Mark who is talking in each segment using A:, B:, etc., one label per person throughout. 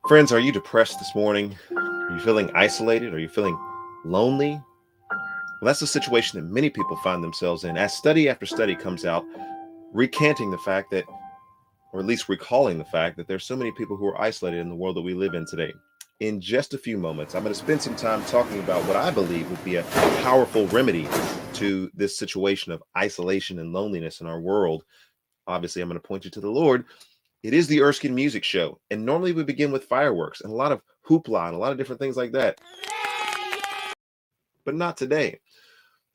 A: Friends, are you depressed this morning? Are you feeling isolated? Are you feeling lonely? Well, that's the situation that many people find themselves in, as study after study comes out, recanting the fact that, or at least recalling the fact that there's so many people who are isolated in the world that we live in today. In just a few moments, I'm going to spend some time talking about what I believe would be a powerful remedy to this situation of isolation and loneliness in our world. Obviously, I'm going to point you to the Lord. It is the Erskin Music Show, and normally we begin with fireworks and a lot of hoopla and a lot of different things like that, but not today.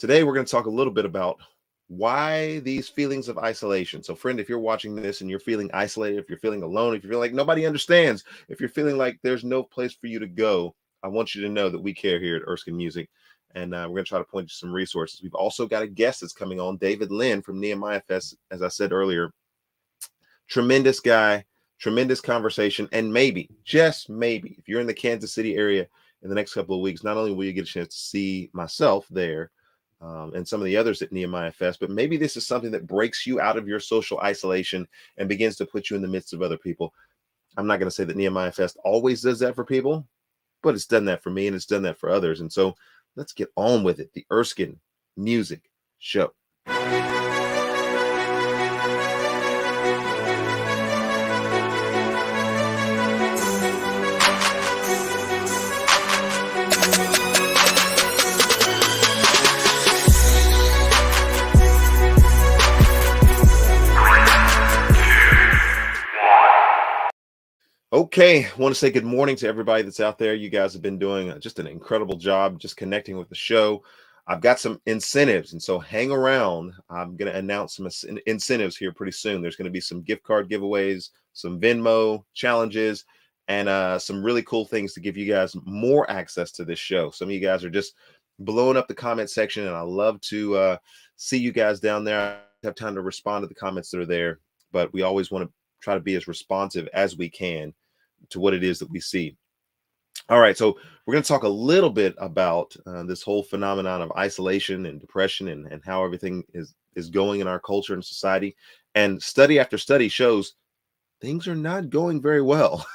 A: Today, we're going to talk a little bit about why these feelings of isolation. So, friend, if you're watching this and you're feeling isolated, if you're feeling alone, if you feel like nobody understands, if you're feeling like there's no place for you to go, I want you to know that we care here at Erskin Music. And we're going to try to point you to some resources. We've also got a guest that's coming on, David Lynn from Nehemiah Fest, as I said earlier. Tremendous guy, tremendous conversation. And maybe, just maybe, if you're in the Kansas City area in the next couple of weeks, not only will you get a chance to see myself there and some of the others at Nehemiah Fest, but maybe this is something that breaks you out of your social isolation and begins to put you in the midst of other people. I'm not going to say that Nehemiah Fest always does that for people, but it's done that for me and it's done that for others. And so let's get on with it. The Erskin Music Show. Okay, I want to say good morning to everybody that's out there. You guys have been doing just an incredible job just connecting with the show. I've got some incentives, and so hang around. I'm going to announce some incentives here pretty soon. There's going to be some gift card giveaways, some Venmo challenges, and some really cool things to give you guys more access to this show. Some of you guys are just blowing up the comment section, and I love to see you guys down there. I don't have time to respond to the comments that are there, but we always want to try to be as responsive as we can to what it is that we see. All right, so we're going to talk a little bit about this whole phenomenon of isolation and depression and how everything is going in our culture and society. And study after study shows things are not going very well.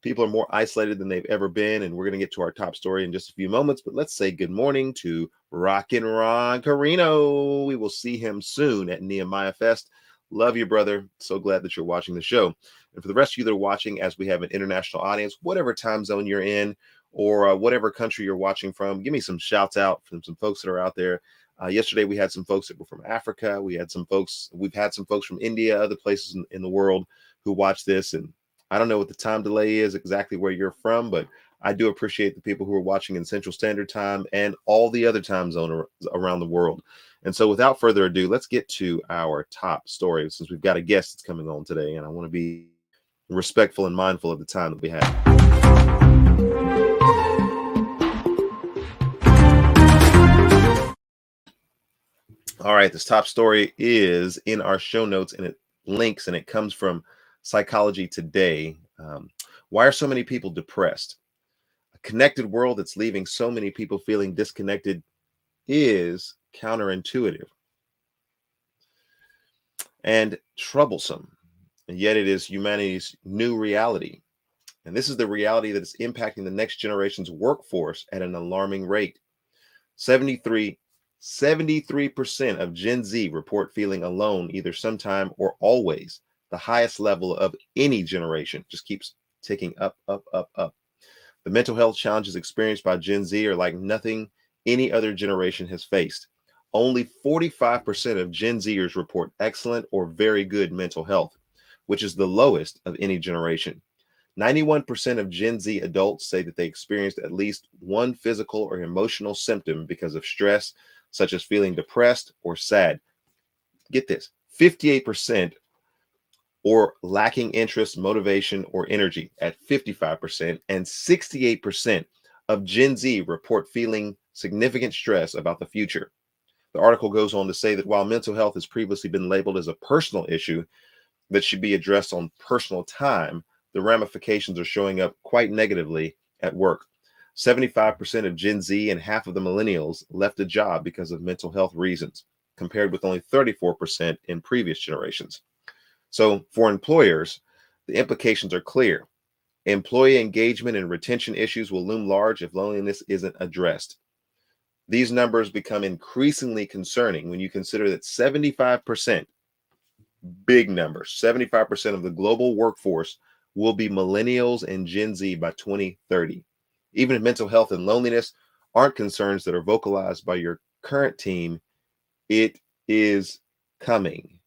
A: People are more isolated than they've ever been, and we're going to get to our top story in just a few moments. But let's say good morning to Rockin' Ron Carino. We will see him soon at Nehemiah Fest. Love you, brother. So glad that you're watching the show. And for the rest of you that are watching, as we have an international audience, whatever time zone you're in or whatever country you're watching from, give me some shouts out from some folks that are out there. Yesterday, we had some folks that were from Africa. We've had some folks from India, other places in the world who watch this. And I don't know what the time delay is exactly where you're from, but I do appreciate the people who are watching in Central Standard Time and all the other time zones around the world. And so without further ado, let's get to our top story since we've got a guest that's coming on today. And I want to be respectful and mindful of the time that we have. All right, this top story is in our show notes and it links and it comes from Psychology Today. Why are so many people depressed? A connected world that's leaving so many people feeling disconnected is counterintuitive and troublesome. And yet it is humanity's new reality. And this is the reality that is impacting the next generation's workforce at an alarming rate. 73% of Gen Z report feeling alone either sometime or always, the highest level of any generation. Just keeps ticking up, up, up, up. The mental health challenges experienced by Gen Z are like nothing any other generation has faced. Only 45% of Gen Zers report excellent or very good mental health, which is the lowest of any generation. 91% of Gen Z adults say that they experienced at least one physical or emotional symptom because of stress, such as feeling depressed or sad. Get this, 58% or lacking interest, motivation, or energy at 55%, and 68% of Gen Z report feeling significant stress about the future. The article goes on to say that while mental health has previously been labeled as a personal issue that should be addressed on personal time, the ramifications are showing up quite negatively at work. 75% of Gen Z and half of the millennials left a job because of mental health reasons, compared with only 34% in previous generations. So for employers, the implications are clear. Employee engagement and retention issues will loom large if loneliness isn't addressed. These numbers become increasingly concerning when you consider that 75%, big numbers, 75% of the global workforce will be millennials and Gen Z by 2030. Even if mental health and loneliness aren't concerns that are vocalized by your current team, it is coming.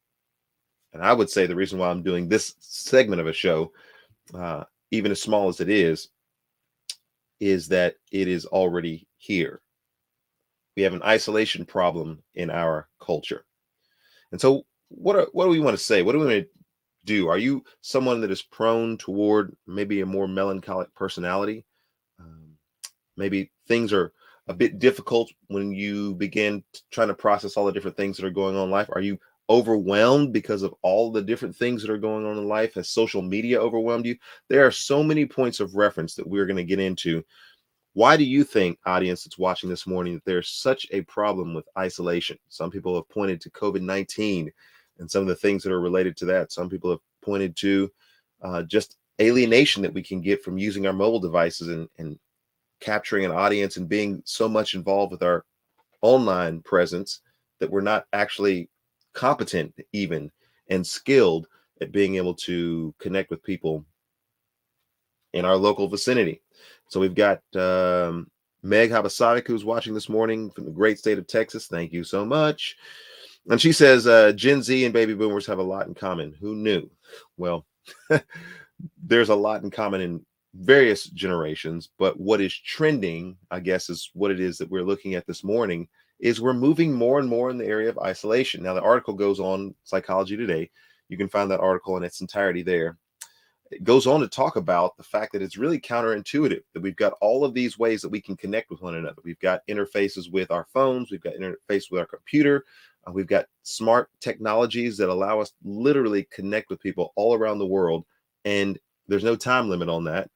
A: And I would say the reason why I'm doing this segment of a show, even as small as it is that it is already here. We have an isolation problem in our culture. And so what do we want to say? What do we want to do? Are you someone that is prone toward maybe a more melancholic personality? Um, Maybe things are a bit difficult when you begin trying to process all the different things that are going on in life. Are you overwhelmed because of all the different things that are going on in life? Has social media overwhelmed you? There are so many points of reference that we're going to get into. Why do you think, audience that's watching this morning, that there's such a problem with isolation? Some people have pointed to COVID-19 and some of the things that are related to that. Some people have pointed to just alienation that we can get from using our mobile devices and capturing an audience and being so much involved with our online presence that we're not actually competent even and skilled at being able to connect with people in our local vicinity. So we've got Meg Habasadik, who's watching this morning from the great state of Texas. Thank you so much. And she says Gen Z and baby boomers have a lot in common. Who knew? Well, there's a lot in common in various generations, but what is trending, I guess, is what it is that we're looking at this morning, is we're moving more and more in the area of isolation. Now, the article goes on Psychology Today. You can find that article in its entirety there. It goes on to talk about the fact that it's really counterintuitive, that we've got all of these ways that we can connect with one another. We've got interfaces with our phones, we've got interface with our computer, we've got smart technologies that allow us literally connect with people all around the world, and there's no time limit on that.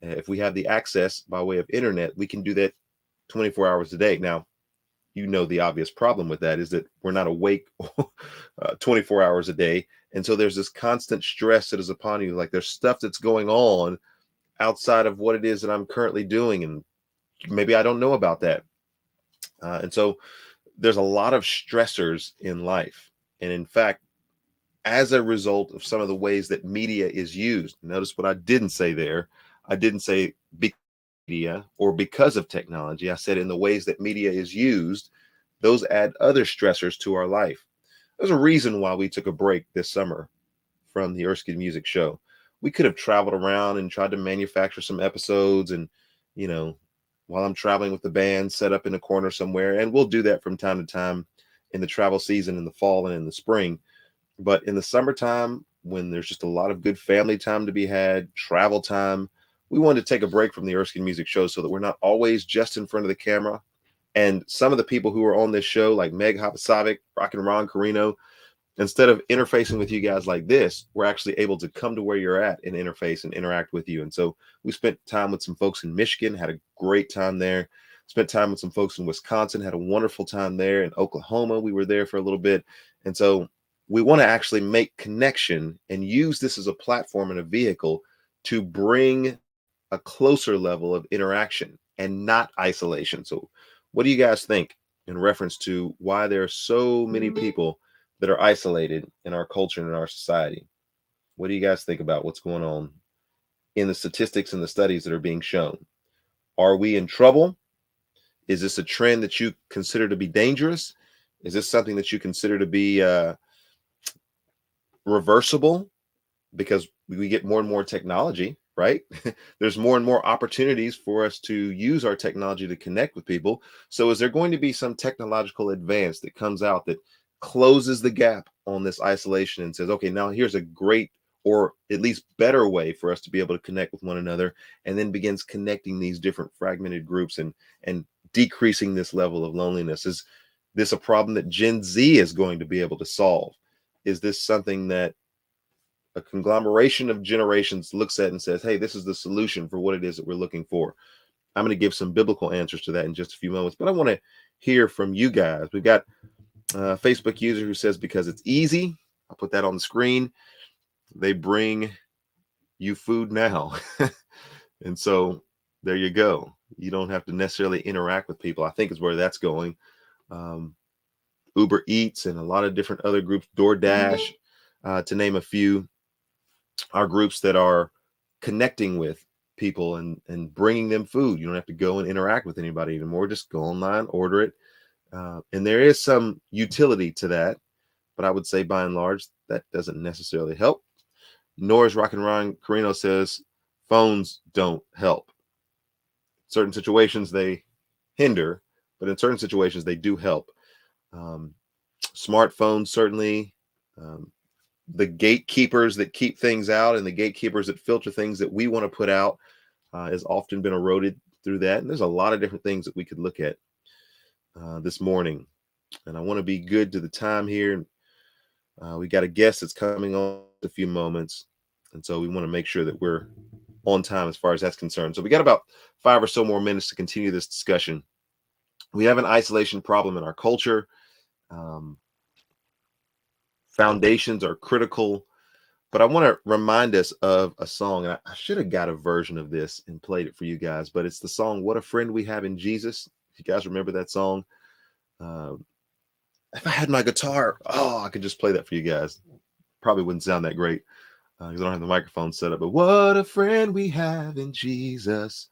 A: If we have the access by way of internet, we can do that 24 hours a day. Now, you know, the obvious problem with that is that we're not awake 24 hours a day. And so there's this constant stress that is upon you. Like there's stuff that's going on outside of what it is that I'm currently doing. And maybe I don't know about that. And so there's a lot of stressors in life. And in fact, as a result of some of the ways that media is used, notice what I didn't say there. I didn't say media or because of technology. I said in the ways that media is used, those add other stressors to our life. There's a reason why we took a break this summer from the Erskin Music Show. We could have traveled around and tried to manufacture some episodes and, you know, while I'm traveling with the band, set up in a corner somewhere. And we'll do that from time to time in the travel season in the fall and in the spring. But in the summertime, when there's just a lot of good family time to be had, travel time, we wanted to take a break from the Erskin Music Show so that we're not always just in front of the camera. And some of the people who are on this show, like Meg Hapasavic, Rockin' Ron Carino, instead of interfacing with you guys like this, we're actually able to come to where you're at and interface and interact with you. And so we spent time with some folks in Michigan, had a great time there. Spent time with some folks in Wisconsin, had a wonderful time there. In Oklahoma, we were there for a little bit. And so we want to actually make connection and use this as a platform and a vehicle to bring a closer level of interaction and not isolation. So what do you guys think in reference to why there are so many people that are isolated in our culture and in our society? What do you guys think about what's going on in the statistics and the studies that are being shown? Are we in trouble? Is this a trend that you consider to be dangerous? Is this something that you consider to be reversible? Because we get more and more technology, right? There's more and more opportunities for us to use our technology to connect with people. So is there going to be some technological advance that comes out that closes the gap on this isolation and says, okay, now here's a great or at least better way for us to be able to connect with one another, and then begins connecting these different fragmented groups and decreasing this level of loneliness? Is this a problem that Gen Z is going to be able to solve? Is this something that a conglomeration of generations looks at and says, hey, this is the solution for what it is that we're looking for? I'm going to give some biblical answers to that in just a few moments, but I want to hear from you guys. We've got a Facebook user who says, because it's easy. I'll put that on the screen. They bring you food now. And so there you go. You don't have to necessarily interact with people. I think is where that's going. Um, Uber Eats and a lot of different other groups, DoorDash, to name a few, are groups that are connecting with people and bringing them food. You don't have to go and interact with anybody anymore. Just go online, order it. And there is some utility to that, but I would say by and large, that doesn't necessarily help. Norris Rock and Ron Carino says phones don't help. Certain situations they hinder, but in certain situations they do help. Um, Smartphones certainly, um, the gatekeepers that keep things out and the gatekeepers that filter things that we want to put out has often been eroded through that. And there's a lot of different things that we could look at this morning. And I want to be good to the time here. We got a guest that's coming on in a few moments. And so we want to make sure that we're on time as far as that's concerned. So we got about 5 or so more minutes to continue this discussion. We have an isolation problem in our culture. Um, Foundations are critical, but I want to remind us of a song. And I should have got a version of this and played it for you guys, but it's the song "What a Friend We Have in Jesus." If you guys remember that song, if I had my guitar, I could just play that for you guys. Probably wouldn't sound that great because I don't have the microphone set up. But what a friend we have in Jesus,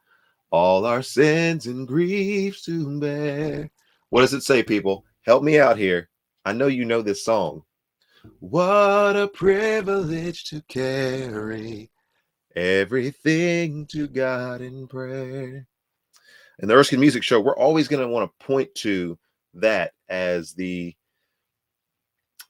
A: all our sins and griefs to bear. What does it say, people? Help me out here. I know you know this song. What a privilege to carry everything to God in prayer. In the Erskin Music Show, we're always going to want to point to that as the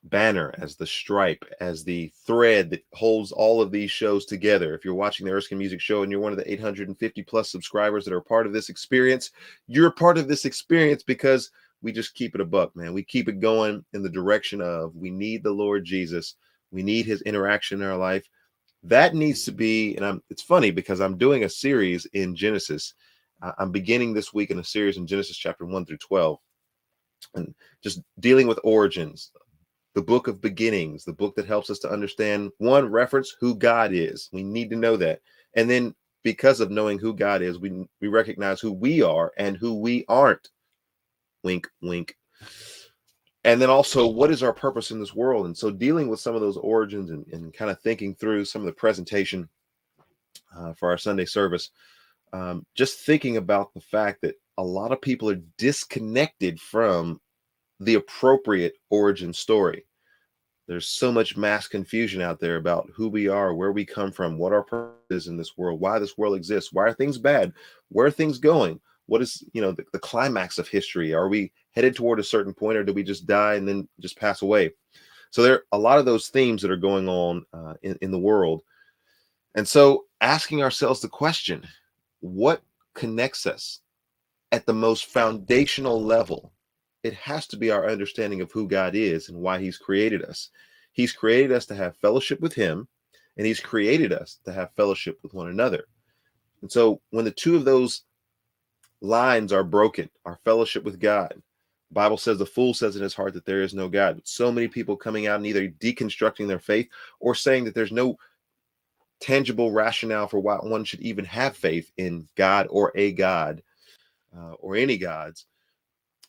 A: banner, as the stripe, as the thread that holds all of these shows together. If you're watching the Erskin Music Show and you're one of the 850 plus subscribers that are part of this experience, you're part of this experience because we just keep it a buck, man. We keep it going in the direction of we need the Lord Jesus. We need his interaction in our life. That needs to be, and it's funny because I'm doing a series in Genesis. I'm beginning this week in a series in Genesis chapter 1 through 12, and just dealing with origins, the book of beginnings, the book that helps us to understand, one, reference who God is. We need to know that. And then because of knowing who God is, we recognize who we are and who we aren't. Wink, wink. And then also, what is our purpose in this world? And so dealing with some of those origins and kind of thinking through some of the presentation for our Sunday service, just thinking about the fact that a lot of people are disconnected from the appropriate origin story. There's so much mass confusion out there about who we are, where we come from, what our purpose is in this world, why this world exists, why are things bad, where are things going, what is the climax of history? Are we headed toward a certain point, or do we just die and then just pass away? So there are a lot of those themes that are going on in the world. And so asking ourselves the question, what connects us at the most foundational level? It has to be our understanding of who God is and why he's created us. He's created us to have fellowship with him, and he's created us to have fellowship with one another. And so when the two of those lines are broken, our fellowship with God, the Bible says the fool says in his heart that there is no God. But so many people coming out and either deconstructing their faith or saying that there's no tangible rationale for why one should even have faith in God or a God or any gods.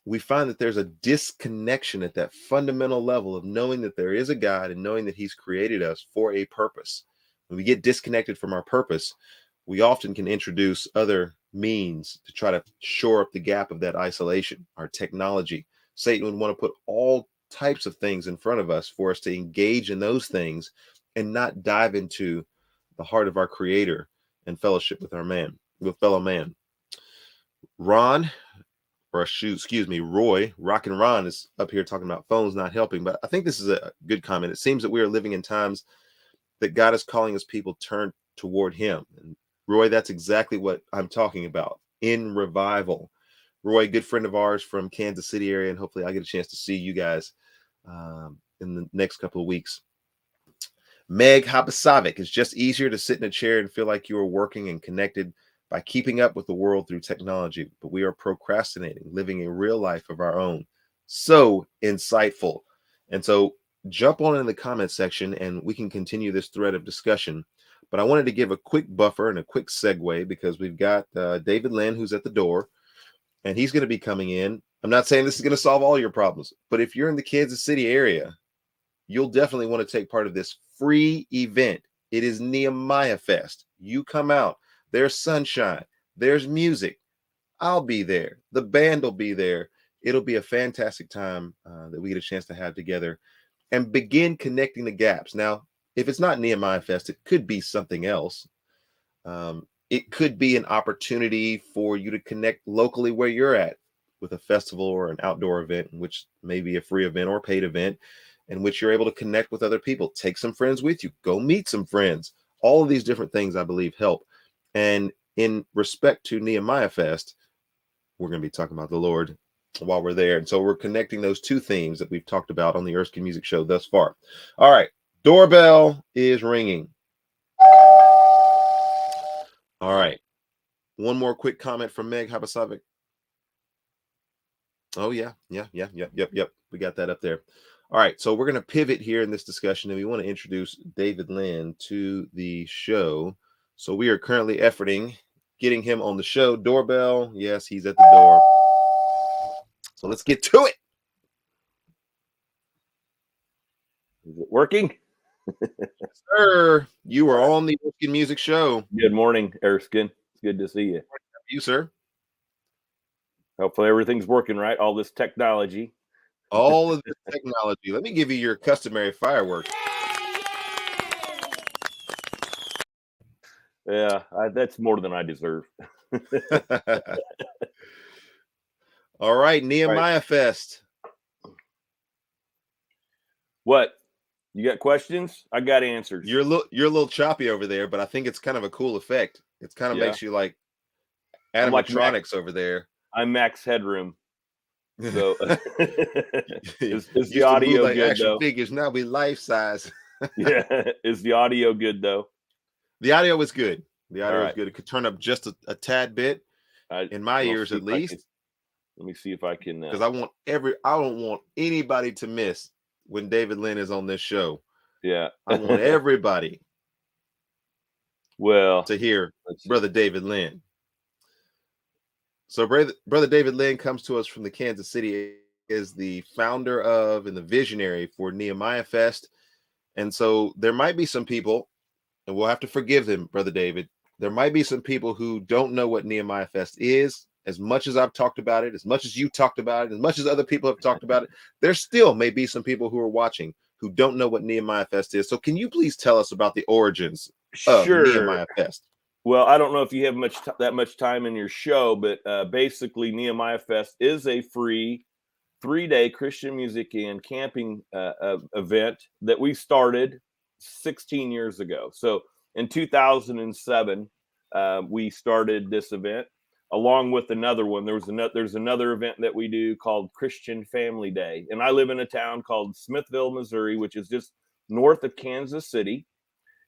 A: We find that there's a disconnection at that fundamental level of knowing that there is a God and knowing that he's created us for a purpose. When we get disconnected from our purpose, we often can introduce other means to try to shore up the gap of that isolation. Our technology, Satan would want to put all types of things in front of us for us to engage in those things and not dive into the heart of our creator and fellowship with fellow man. Ron, Roy, Rock and Ron is up here talking about phones not helping, but I think this is a good comment. It seems that we are living in times that God is calling us people turn toward him. And Roy, that's exactly what I'm talking about in revival. Roy, good friend of ours from Kansas City area, and hopefully I get a chance to see you guys in the next couple of weeks. Meg Habasavic, it's just easier to sit in a chair and feel like you are working and connected by keeping up with the world through technology, but we are procrastinating, living a real life of our own. So insightful. And so jump on in the comment section and we can continue this thread of discussion. But I wanted to give a quick buffer and a quick segue because we've got David Lynn, who's at the door, and he's going to be coming in. I'm not saying this is going to solve all your problems, but if you're in the Kansas City area, you'll definitely want to take part of this free event. It is Nehemiah Fest. You come out, there's sunshine, there's music. I'll be there. The band will be there. It'll be a fantastic time that we get a chance to have together and begin connecting the gaps. Now, if it's not Nehemiah Fest, it could be something else. It could be an opportunity for you to connect locally where you're at with a festival or an outdoor event, which may be a free event or a paid event, in which you're able to connect with other people. Take some friends with you. Go meet some friends. All of these different things, I believe, help. And in respect to Nehemiah Fest, we're going to be talking about the Lord while we're there. And so we're connecting those two themes that we've talked about on the Erskin Music Show thus far. All right. Doorbell is ringing. All right. One more quick comment from Meg Habasavik. Oh, yeah. Yep. We got that up there. All right. So we're going to pivot here in this discussion, and we want to introduce David Lynn to the show. So we are currently efforting getting him on the show. Doorbell. Yes, he's at the door. So let's get to it.
B: Is it working?
A: Sir, you are on the Erskin Music Show.
B: Good morning, Erskin. It's good to see you.
A: You, sir.
B: Hopefully everything's working right. All this technology.
A: All of this technology. Let me give you your customary fireworks.
B: Yeah, that's more than I deserve.
A: All right, Nehemiah Fest.
B: What? You got questions? I got answers.
A: You're a little choppy over there, but I think it's kind of a cool effect. It's kind of makes you like animatronics over there.
B: I'm Max Headroom. So is the
A: Used
B: audio
A: to move like
B: good
A: action
B: though?
A: figures, now we life size.
B: Yeah. Is the audio good though?
A: The audio is good. The audio
B: right.
A: is good. It could turn up just a tad bit in my ears at least.
B: Let me see if I can.
A: Because I don't want anybody to miss when David Lynn is on this show.
B: Yeah.
A: I want everybody to hear Brother David Lynn. So Brother David Lynn comes to us from the Kansas City, is the founder of and the visionary for Nehemiah Fest. And so there might be some people, and we'll have to forgive them, Brother David. There might be some people who don't know what Nehemiah Fest is. As much as I've talked about it, as much as you talked about it, as much as other people have talked about it, there still may be some people who are watching who don't know what Nehemiah Fest is. So can you please tell us about the origins of Nehemiah Fest?
B: Well, I don't know if you have that much time in your show, but basically Nehemiah Fest is a free 3-day Christian music and camping event that we started 16 years ago. So in 2007, we started this event along with another one. There's another event that we do called Christian Family Day. And I live in a town called Smithville, Missouri, which is just north of Kansas City.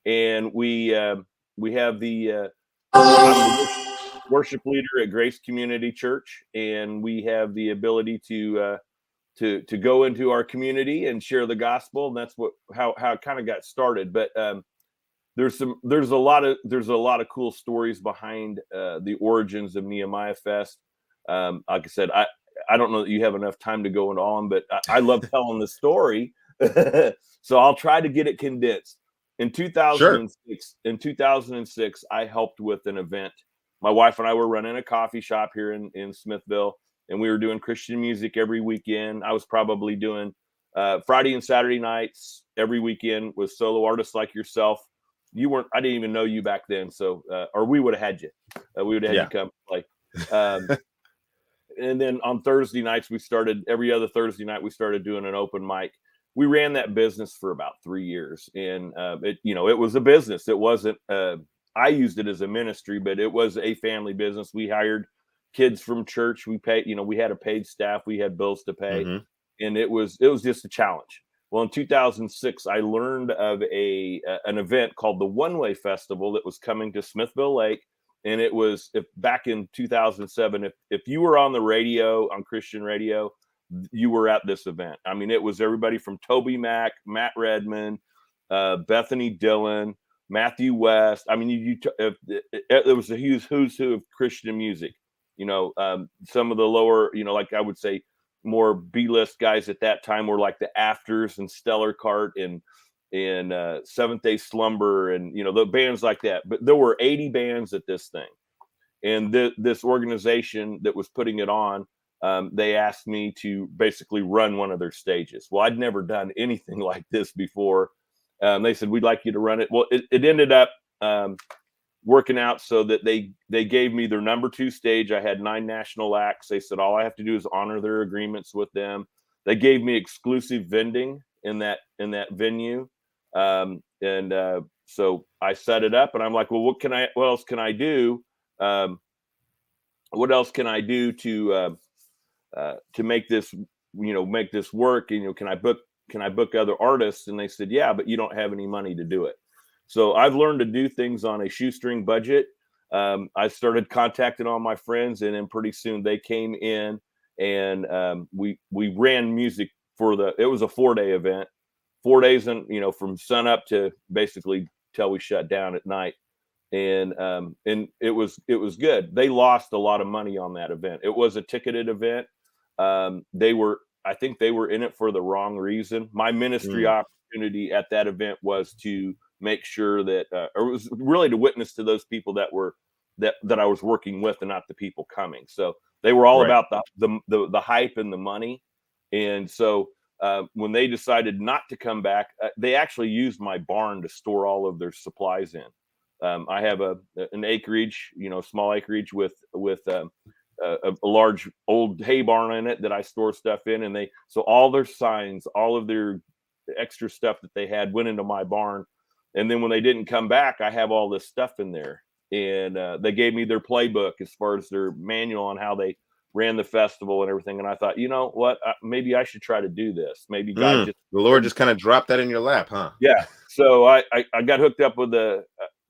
B: And we have the worship leader at Grace Community Church, and we have the ability to go into our community and share the gospel. And that's how it kind of got started. But there's a lot of cool stories behind the origins of Nehemiah Fest. Like I said, I don't know that you have enough time to go into all them, but I love telling the story. So I'll try to get it condensed. In 2006, I helped with an event. My wife and I were running a coffee shop here in Smithville, and we were doing Christian music every weekend. I was probably doing Friday and Saturday nights every weekend with solo artists like yourself. I didn't even know you back then. So, or we would have had you. We would have had you come play. And then on Thursday nights, every other Thursday night, we started doing an open mic. We ran that business for about 3 years, and it was a business. It wasn't. I used it as a ministry, but it was a family business. We hired kids from church. We paid. We had a paid staff. We had bills to pay, and it was just a challenge. Well, in 2006, I learned of an event called the One Way Festival that was coming to Smithville Lake, and it was back in 2007. If you were on the radio, on Christian radio, you were at this event. I mean, it was everybody from Toby Mac, Matt Redman, Bethany Dillon, Matthew West. I mean, there was a who's who of Christian music. Some of the lower, like I would say, more B-list guys at that time were like the Afters and Stellar Cart and Seventh Day Slumber and the bands like that. But there were 80 bands at this thing, and this organization that was putting it on, they asked me to basically run one of their stages. Well, I'd never done anything like this before. They said, we'd like you to run it. Well, it ended up working out so that they gave me their number 2 stage. I had 9 national acts. They said all I have to do is honor their agreements with them. They gave me exclusive vending in that venue, so I set it up, and I'm like, well, what else can I do? What else can I do to make this work? And can I book other artists? And they said, yeah, but you don't have any money to do it. So I've learned to do things on a shoestring budget. I started contacting all my friends, and then pretty soon they came in, and we ran music it was a 4-day event, 4 days, and from sun up to basically till we shut down at night. And it was good. They lost a lot of money on that event. It was a ticketed event. I think they were in it for the wrong reason. My ministry opportunity at that event was to make sure that, or it was really to witness to those people that I was working with, and not the people coming. So they were all about the hype and the money. And so when they decided not to come back, they actually used my barn to store all of their supplies in. I have an acreage, small acreage with a large old hay barn in it that I store stuff in, and so all their signs, all of their extra stuff that they had went into my barn. And then when they didn't come back, I have all this stuff in there, and they gave me their playbook as far as their manual on how they ran the festival and everything. And I thought, you know what, maybe I should try to do this. Maybe God
A: the Lord just kind of dropped that in your lap, huh?
B: Yeah. So I got hooked up with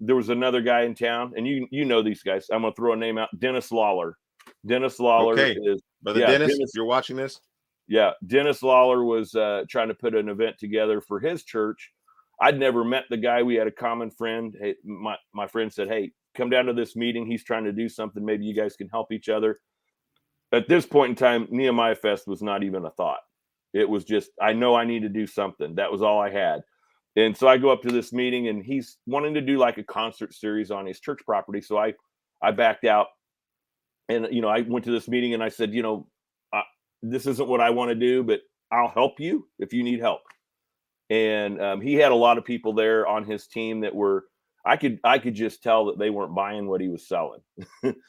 B: there was another guy in town, and you know these guys. I'm gonna throw a name out: Dennis Lawler. Dennis Lawler
A: okay.
B: is
A: Brother Dennis, if you're watching this.
B: Yeah, Dennis Lawler was trying to put an event together for his church. I'd never met the guy. We had a common friend. Hey, my friend said, hey, come down to this meeting. He's trying to do something. Maybe you guys can help each other. At this point in time, Nehemiah Fest was not even a thought. It was just, I know I need to do something. That was all I had. And so I go up to this meeting, and he's wanting to do like a concert series on his church property. So I backed out, and, I went to this meeting, and I said, this isn't what I want to do, but I'll help you if you need help. And he had a lot of people there on his team that were, I could just tell that they weren't buying what he was selling.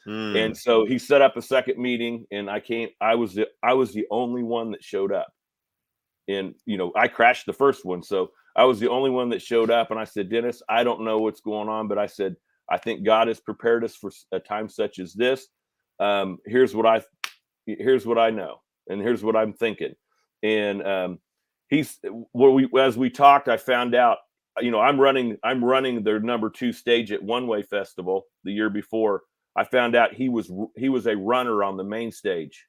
B: And so he set up a second meeting, and I was the only one that showed up. And, I crashed the first one. So I was the only one that showed up. And I said, Dennis, I don't know what's going on, but I said, I think God has prepared us for a time such as this. Here's what I know, and here's what I'm thinking. And as we talked, I found out, I'm running their number 2 stage at One Way Festival the year before. I found out he was a runner on the main stage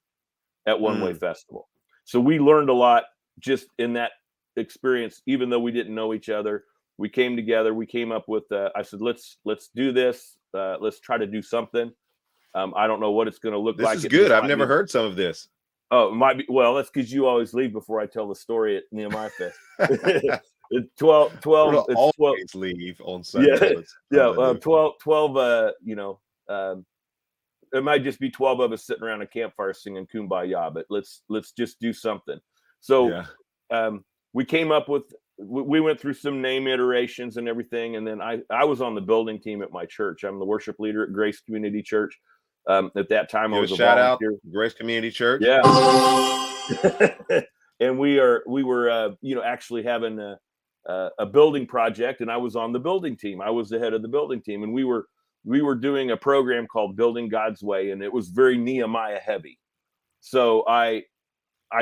B: at One Way Festival. So we learned a lot just in that experience, even though we didn't know each other. We came together. We came up with, I said, let's do this. Let's try to do something. I don't know what it's going to look like.
A: This is good. I've never heard some of this.
B: Oh, it might be. Well, that's because you always leave before I tell the story at Nehemiah Fest. It's 12. It's 12.
A: Leave on Sunday.
B: Yeah. 12. It might just be 12 of us sitting around a campfire singing Kumbaya, but let's just do something. So we came up with. We went through some name iterations and everything, and then I was on the building team at my church. I'm the worship leader at Grace Community Church. At that time, I was a volunteer.
A: Out, Grace Community Church.
B: Yeah. And we were actually having a building project, and I was on the building team. I was the head of the building team, and we were doing a program called Building God's Way, and it was very Nehemiah heavy. So I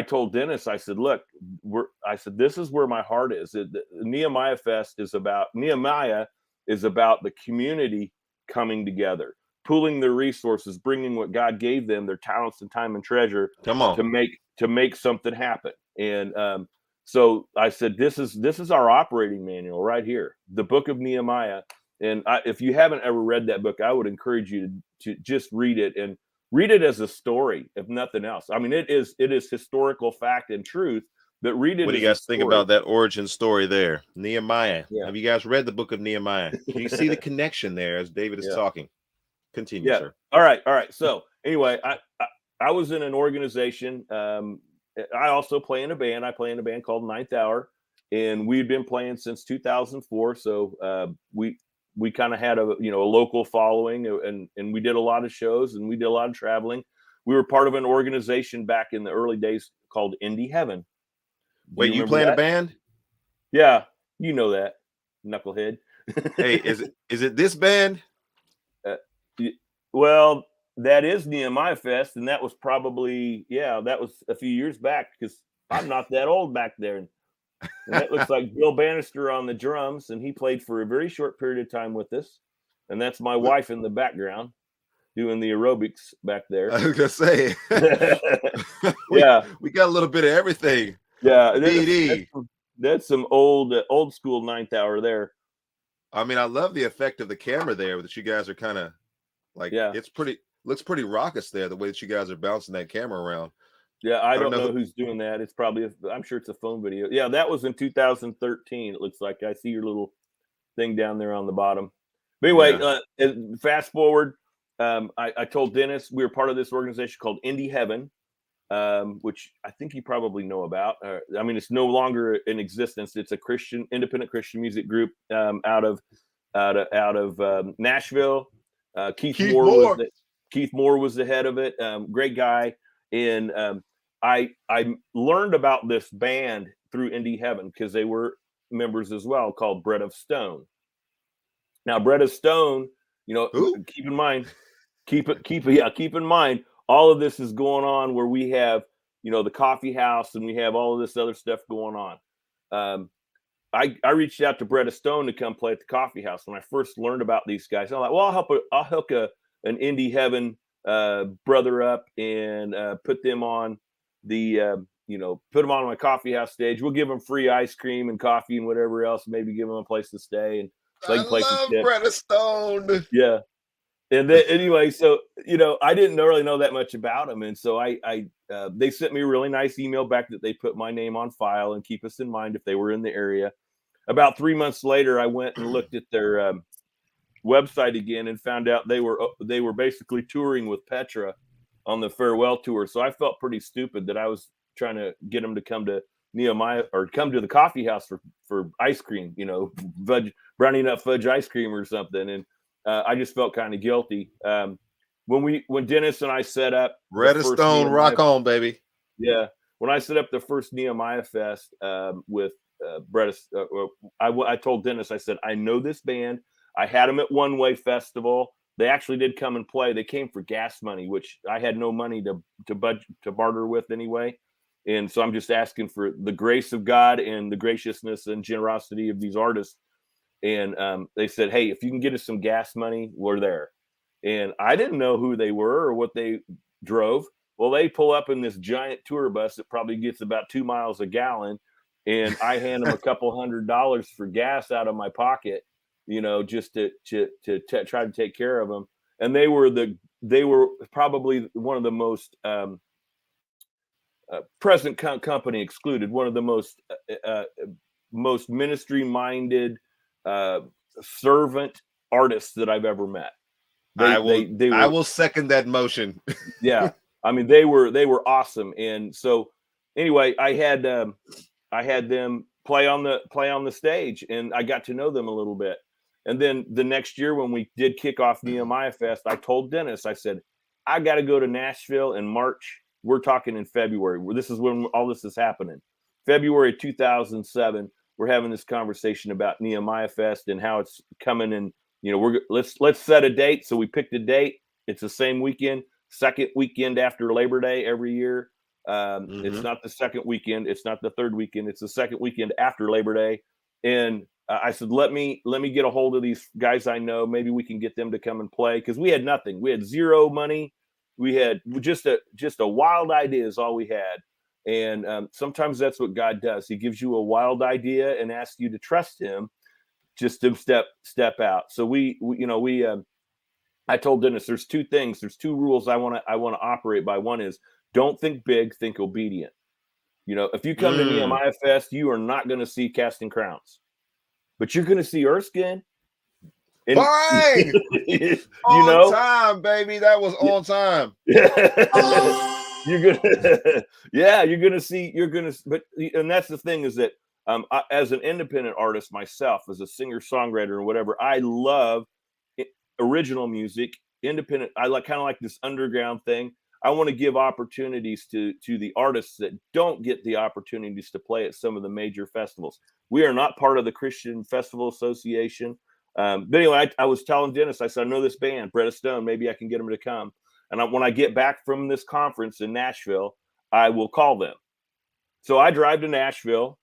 B: told Dennis, I said, look, this is where my heart is. Nehemiah Fest is about the community coming together, pooling their resources, bringing what God gave them, their talents and time and treasure, to make something happen. And So I said, this is our operating manual right here, the book of Nehemiah. And if you haven't ever read that book, I would encourage you to just read it, and read it as a story, if nothing else. I mean, it is historical fact and truth, but read it
A: What do
B: as
A: you
B: a
A: guys think
B: story.
A: about that origin story there? Nehemiah.
B: Yeah.
A: Have you guys read the book of Nehemiah? Can you see the connection there as David is
B: Yeah.
A: talking? Continue,
B: Yeah.
A: sir.
B: All right. So anyway, I was in an organization. I also play in a band. I play in a band called Ninth Hour, and we've been playing since 2004. So we kind of had a local following, and we did a lot of shows, and we did a lot of traveling. We were part of an organization back in the early days called Indie Heaven. Do
A: Wait,
B: you
A: you
B: remember
A: play in a
B: that?
A: band?
B: Yeah, you know that, knucklehead.
A: Hey, is it this band?
B: Uh, well, that is Nehemiah Fest, and that was probably that was a few years back, because I'm not that old back there. And that looks like Bill Bannister on the drums, and he played for a very short period of time with us. And that's my wife in the background doing the aerobics back there.
A: I was gonna say,
B: Yeah,
A: we got a little bit of everything.
B: yeah,
A: BD.
B: that's some old school Ninth Hour there.
A: I mean, I love the effect of the camera there that you guys are kind of like.
B: Yeah,
A: Looks pretty raucous there. The way that you guys are bouncing that camera around.
B: yeah. I don't know
A: who.
B: who's doing that. It's probably I'm sure it's a phone video. Yeah, that was in 2013. It looks like. I see your little thing down there on the bottom. But anyway, fast forward. I told Dennis we were part of this organization called Indie Heaven, which I think you probably know about. I mean, it's no longer in existence. It's a independent Christian music group out of Nashville. Keith Moore was the head of it. Great guy, and I learned about this band through Indie Heaven because they were members as well, called Bread of Stone. Now, Bread of Stone,
A: Who?
B: keep in mind, keep in mind, all of this is going on where we have, the coffee house, and we have all of this other stuff going on. I reached out to Bread of Stone to come play at the coffee house when I first learned about these guys. I'm like, well, I'll hook an Indie Heaven brother up and put them on the put them on my coffee house stage. We'll give them free ice cream and coffee and whatever else. Maybe give them a place to stay, and so
A: I
B: they can play some
A: love
B: tips.
A: Bread of Stone.
B: Yeah. And then anyway, so I didn't really know that much about them, and so they sent me a really nice email back that they put my name on file and keep us in mind if they were in the area. About 3 months later, I went and looked at their website again and found out they were basically touring with Petra on the farewell tour. So I felt pretty stupid that I was trying to get them to come to Nehemiah or come to the coffee house for ice cream, brownie nut fudge ice cream or something, and I just felt kind of guilty. When Dennis and I set up
A: Bread of Stone, rock on, baby.
B: Yeah, when I set up the first Nehemiah Fest with Brett, I told Dennis, I said, I know this band. I had them at One Way Festival. They actually did come and play. They came for gas money, which I had no money to barter with anyway. And so I'm just asking for the grace of God and the graciousness and generosity of these artists. And they said, hey, if you can get us some gas money, we're there. And I didn't know who they were or what they drove. Well, they pull up in this giant tour bus that probably gets about 2 miles a gallon. And I hand them a couple $100 for gas out of my pocket, just to try to take care of them. And they were probably one of the most present company excluded, one of the most ministry minded servant artists that I've ever met.
A: I will second that motion.
B: Yeah, I mean they were awesome. And so anyway, I had them play on the stage, and I got to know them a little bit. And then the next year when we did kick off Nehemiah Fest, I told Dennis, I said, I got to go to Nashville in March. We're talking in February. This is when all this is happening. February 2007. We're having this conversation about Nehemiah Fest and how it's coming. And let's set a date. So we picked a date. It's the same weekend, second weekend after Labor Day every year. It's not the second weekend. It's not the third weekend. It's the second weekend after Labor Day. And I said, let me get a hold of these guys I know. Maybe we can get them to come and play, because we had nothing. We had zero money. We had just a wild idea is all we had. And sometimes that's what God does. He gives you a wild idea and asks you to trust him just to step out. So I told Dennis, there's two rules I want to operate by. One is, don't think big, think obedient. If you come to Nehemiah Fest, you are not going to see Casting Crowns, but you're going to see Erskin. And,
A: Bang! On time, baby. That was on time.
B: And that's the thing, is that as an independent artist myself, as a singer songwriter and whatever, I love original music, independent. I kind of like this underground thing. I want to give opportunities to the artists that don't get the opportunities to play at some of the major festivals. We are not part of the Christian Festival Association. But anyway, I was telling Dennis, I said, I know this band, Bretta Stone, maybe I can get them to come. And when I get back from this conference in Nashville, I will call them. So I drive to Nashville.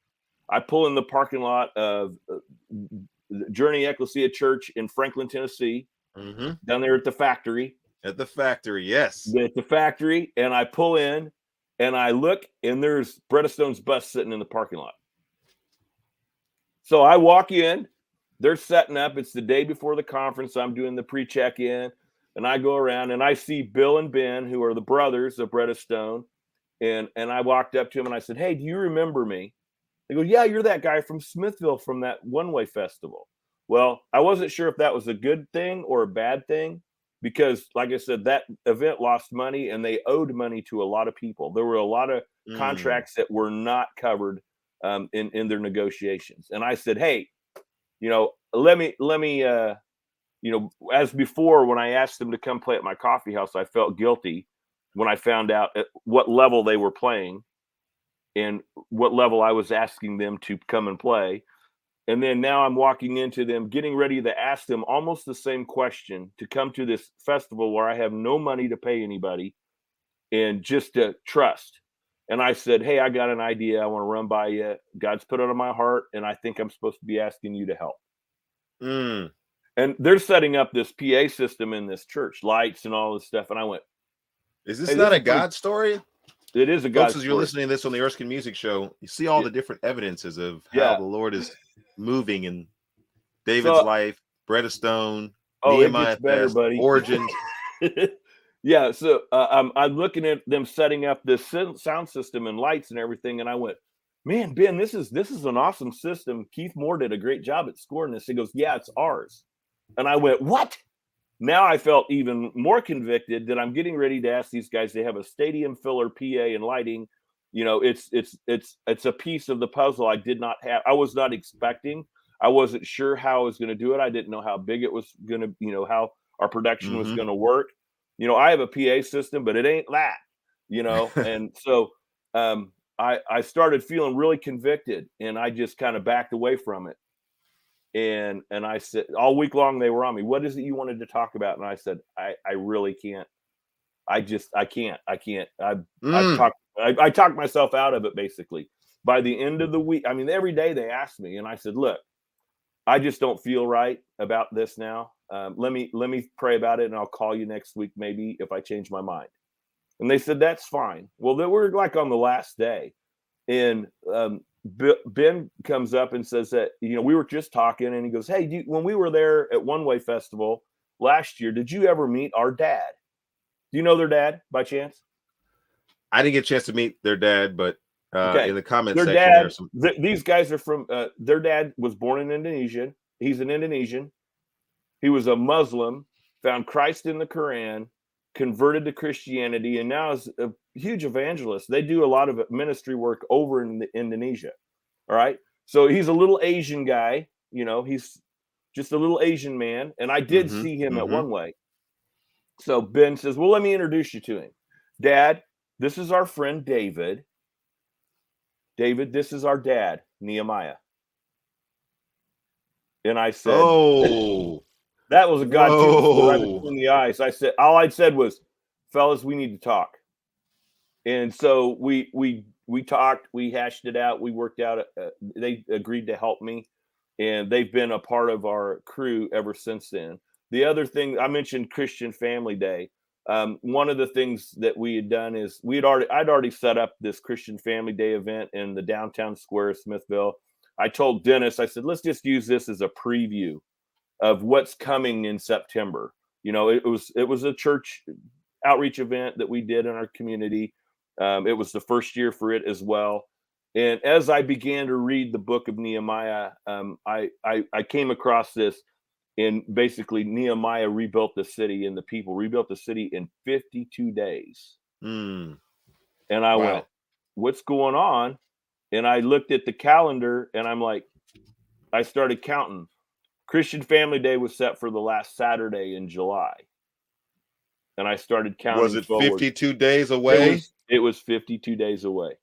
B: I pull in the parking lot of Journey Ecclesia Church in Franklin, Tennessee, down there at the factory.
A: At the factory, yes.
B: At the factory. And I pull in and I look, and there's Bretta Stone's bus sitting in the parking lot. So I walk in. They're setting up. It's the day before the conference. I'm doing the pre-check-in, and I go around and I see Bill and Ben, who are the brothers of Bretta Stone. And I walked up to him and I said, hey, do you remember me? They go, yeah, you're that guy from Smithville from that One-Way Festival. Well, I wasn't sure if that was a good thing or a bad thing, because like I said, that event lost money and they owed money to a lot of people. There were a lot of contracts that were not covered in their negotiations. And I said, hey, let me, as before, when I asked them to come play at my coffee house, I felt guilty when I found out at what level they were playing and what level I was asking them to come and play. And then now I'm walking into them, getting ready to ask them almost the same question to come to this festival where I have no money to pay anybody and just to trust. And I said, hey, I got an idea I want to run by you. God's put it on my heart, and I think I'm supposed to be asking you to help. And they're setting up this PA system in this church, lights and all this stuff. And I went,
A: is this not a God story?
B: It is a God
A: story. As you're listening to this on the Erskin Music Show, you see all the different evidences of how the Lord is moving in David's life, Bretta Stone, Nehemiah Fest, Origins.
B: Yeah, so I'm looking at them setting up this sound system and lights and everything, and I went, man, Ben, this is an awesome system. Keith Moore did a great job at scoring this. He goes, yeah, it's ours. And I went, what? Now I felt even more convicted that I'm getting ready to ask these guys. They have a stadium filler PA and lighting. It's a piece of the puzzle I did not have. I was not expecting. I wasn't sure how I was going to do it. I didn't know how big it was going to, how our production was going to work. I have a PA system, but it ain't that, and so I started feeling really convicted, and I just kind of backed away from it. And I said, all week long they were on me. What is it you wanted to talk about? And I said, I really can't. I can't. I talked myself out of it, basically. By the end of the week, I mean, every day they asked me, and I said, look, I just don't feel right about this now. Let me pray about it, and I'll call you next week, maybe, if I change my mind. And they said, that's fine. Well, then we're like on the last day, and Ben comes up and says that, we were just talking, and he goes, hey, when we were there at One-Way Festival last year, did you ever meet our dad? Do you know their dad by chance?
A: I didn't get a chance to meet their dad, but in the comment
B: their
A: section,
B: dad,
A: there's some.
B: These guys are from. Their dad was born in Indonesia. He's an Indonesian. He was a Muslim, found Christ in the Quran, converted to Christianity, and now is a huge evangelist. They do a lot of ministry work over in Indonesia. All right, so he's a little Asian guy. He's just a little Asian man, and I did see him at One-Way. So Ben says, well, let me introduce you to him. Dad, this is our friend David. David, this is our dad, Nehemiah. And I said,
A: oh,
B: that was a God right between the eyes. I said, all I said was, fellas, we need to talk. And so we talked, we hashed it out. We worked out. They agreed to help me, and they've been a part of our crew ever since then. The other thing I mentioned, Christian Family Day. One of the things that we had done is I'd already set up this Christian Family Day event in the downtown square of Smithville. I told Dennis, I said, let's just use this as a preview of what's coming in September. It was a church outreach event that we did in our community. It was the first year for it as well. And as I began to read the book of Nehemiah, I came across this. And basically, Nehemiah rebuilt the city, and the people rebuilt the city in 52 days.
A: Mm.
B: And I
A: Wow.
B: went, what's going on? And I looked at the calendar, and I'm like, I started counting. Christian Family Day was set for the last Saturday in July. And I started
A: Was
B: counting
A: it
B: forward.
A: 52 days
B: It
A: away?
B: was 52 days away.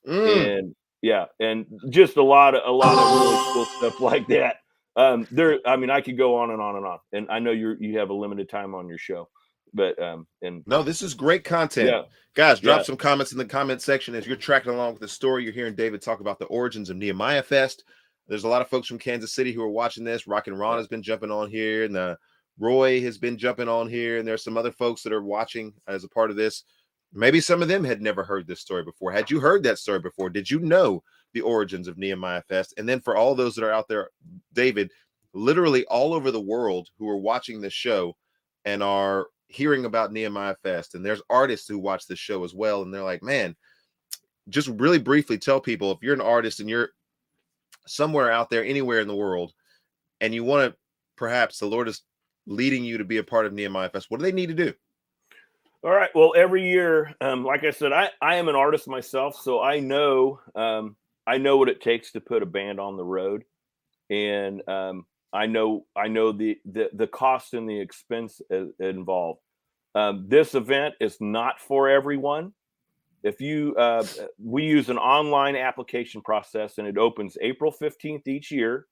A: Mm.
B: And yeah, and just a lot of really cool stuff like that. I could go on and on and on. And I know you have a limited time on your show, but and
A: No, this is great content.
B: yeah,
A: Guys, drop
B: yeah,
A: some comments in the comment section as you're tracking along with the story. You're hearing David talk about the origins of Nehemiah Fest. There's a lot of folks from Kansas City who are watching this. Rock and Ron
B: yeah.
A: has been jumping on here, and Roy has been jumping on here, and there's some other folks that are watching as a part of this. Maybe some of them had never heard this story before. Had you heard that story before? Did you know the origins of Nehemiah Fest? And then for all those that are out there, David, literally all over the world who are watching this show and are hearing about Nehemiah Fest, and there's artists who watch this show as well, and they're like, man, just really briefly tell people, if you're an artist and you're somewhere out there, anywhere in the world, and you want to, perhaps the Lord is leading you to be a part of Nehemiah Fest, what do they need to do?
B: All right. Well, every year, like I said, I am an artist myself, so I know what it takes to put a band on the road, and I know the cost and the expense involved. This event is not for everyone. If you We use an online application process, and it opens April 15th each year,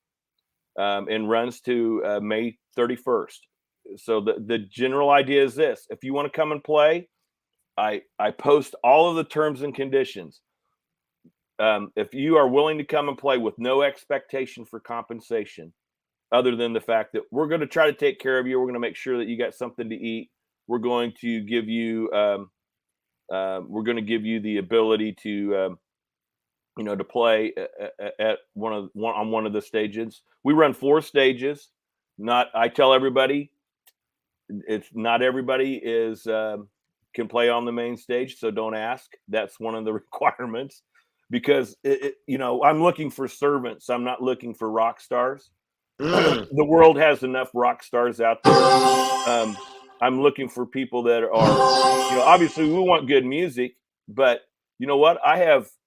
B: and runs to May 31st. So the general idea is this: if you want to come and play, I post all of the terms and conditions. If you are willing to come and play with no expectation for compensation, other than the fact that we're going to try to take care of you, we're going to make sure that you got something to eat. We're going to give you the ability to to play at one of the stages. We run 4 stages. I tell everybody, it's not everybody is can play on the main stage, so don't ask. That's one of the requirements, because I'm looking for servants. I'm not looking for rock stars.
A: Mm.
B: The world has enough rock stars out there. I'm looking for people that are, obviously we want good music, but you know what?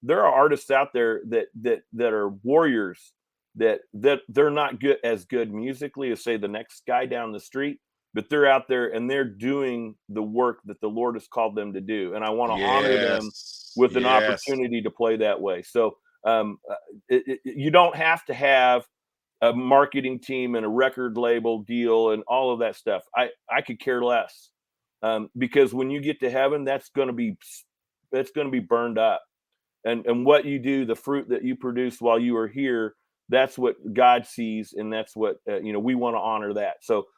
B: There are artists out there that are warriors, that they're not as good musically as, say, the next guy down the street, but they're out there and they're doing the work that the Lord has called them to do. And I want to honor them
A: Yes.
B: with an
A: Yes.
B: opportunity to play that way. So you don't have to have a marketing team and a record label deal and all of that stuff. I could care less, because when you get to heaven, that's going to be burned up, and what you do, the fruit that you produce while you are here, that's what God sees, and that's what we want to honor that. So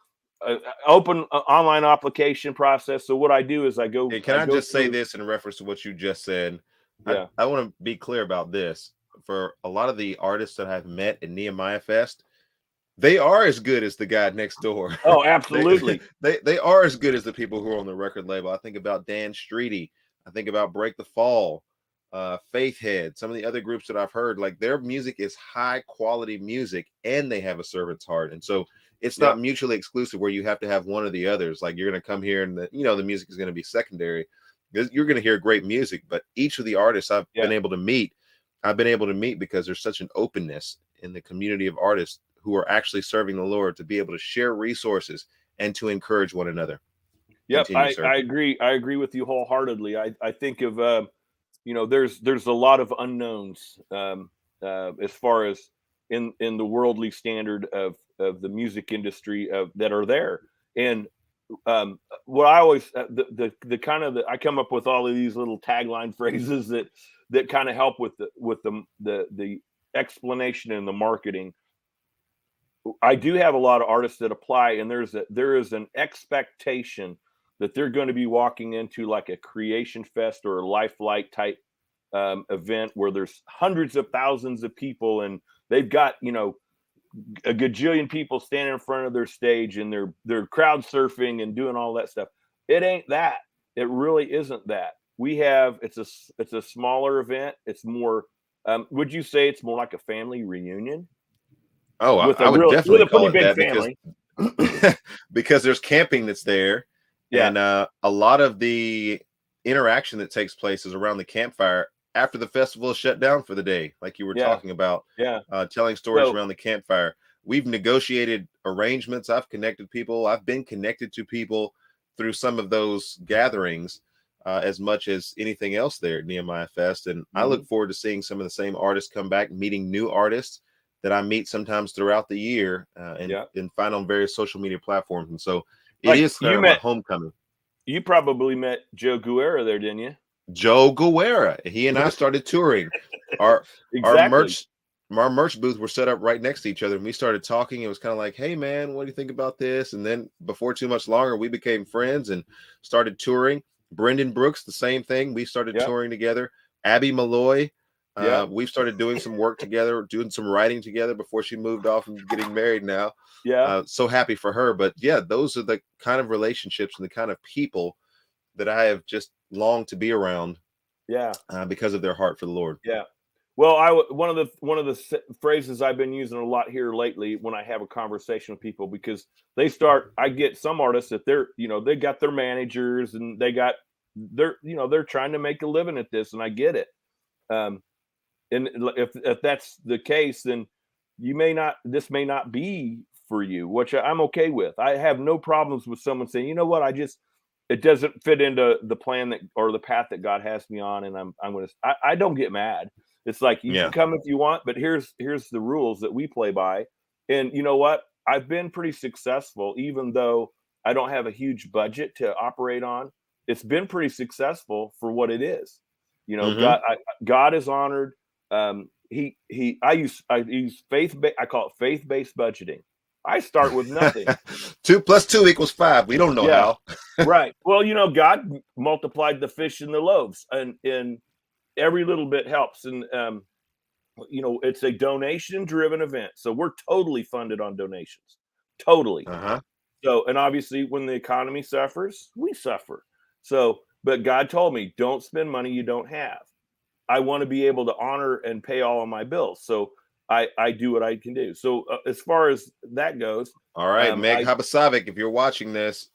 B: open online application process. So what I do is I
A: Hey,
B: go
A: can I just say
B: through.
A: this in reference to what you just said?
B: Yeah.
A: I want to be clear about this. For a lot of the artists that I've met in Nehemiah Fest, they are as good as the guy next door.
B: Oh,
A: they,
B: absolutely.
A: they are as good as the people who are on the record label. I think about Dan Streety. I think about Break the Fall, Faith Head, some of the other groups that I've heard. Like, their music is high quality music, and they have a servant's heart. And so it's
B: Yeah.
A: not mutually exclusive where you have to have one or the others. Like, you're going to come here and the music is going to be secondary. You're going to hear great music, but each of the artists I've
B: Yeah.
A: been able to meet because there's such an openness in the community of artists who are actually serving the Lord, to be able to share resources and to encourage one another.
B: Yep.
A: Continue, sir.
B: I agree. I agree with you wholeheartedly. I think of there's a lot of unknowns, as far as in the worldly standard of the music industry that are there. And what I always the kind of I come up with all of these little tagline phrases that kind of help with the explanation and the marketing. I do have a lot of artists that apply, and there is an expectation that they're going to be walking into like a creation fest or a lifelike type event where there's hundreds of thousands of people, and they've got, a gajillion people standing in front of their stage, and they're crowd surfing and doing all that stuff. It ain't that. It really isn't that. It's a smaller event. It's more, would you say it's more like a family reunion
A: Oh,
B: with
A: I would definitely
B: a pretty
A: call it
B: big
A: that,
B: family?
A: because there's camping that's there,
B: Yeah.
A: and a lot of the interaction that takes place is around the campfire after the festival is shut down for the day, like you were
B: Yeah.
A: talking about.
B: Yeah.
A: Telling stories
B: So,
A: around the campfire. We've negotiated arrangements. I've connected people. I've been connected to people through some of those gatherings, as much as anything else there at Nehemiah Fest. And I look forward to seeing some of the same artists come back, meeting new artists that I meet sometimes throughout the year, and find on various social media platforms. And so it
B: like,
A: is kind of a homecoming.
B: You probably met Joe Guerra there, didn't you?
A: Joe Guerra. He and I started touring. Our
B: Exactly.
A: our merch booth were set up right next to each other, and we started talking. It was kind of like, hey man, what do you think about this? And then before too much longer, we became friends and started touring. Brendan Brooks, the same thing. We started
B: Yep.
A: touring together. Abby Malloy,
B: Yep.
A: we've started doing some work together, doing some writing together before she moved off and getting married now.
B: Yeah.
A: So happy for her. But yeah, those are the kind of relationships and the kind of people that I have just longed to be around,
B: Yeah.
A: because of their heart for the Lord.
B: Yeah. Well, one of the phrases I've been using a lot here lately when I have a conversation with people, because I get some artists that they got their managers and they're trying to make a living at this, and I get it. And if that's the case, then this may not be for you, which I'm okay with. I have no problems with someone saying, you know what, it doesn't fit into the plan or the path that God has me on, and I don't get mad. It's like, you can come if you want, but here's the rules that we play by. And you know what? I've been pretty successful, even though I don't have a huge budget to operate on. It's been pretty successful for what it is. God is honored. I use I call it faith-based budgeting. I start with nothing.
A: 2 + 2 = 5. We don't know how.
B: Right. Well, God multiplied the fish and the loaves, and every little bit helps. And it's a donation-driven event, so we're totally funded on donations, totally. So, and obviously, when the economy suffers, we suffer. So, but God told me, don't spend money you don't have. I want to be able to honor and pay all of my bills. So I do what I can do. So as far as that goes.
A: All right, Meg Habasavik, if you're watching this,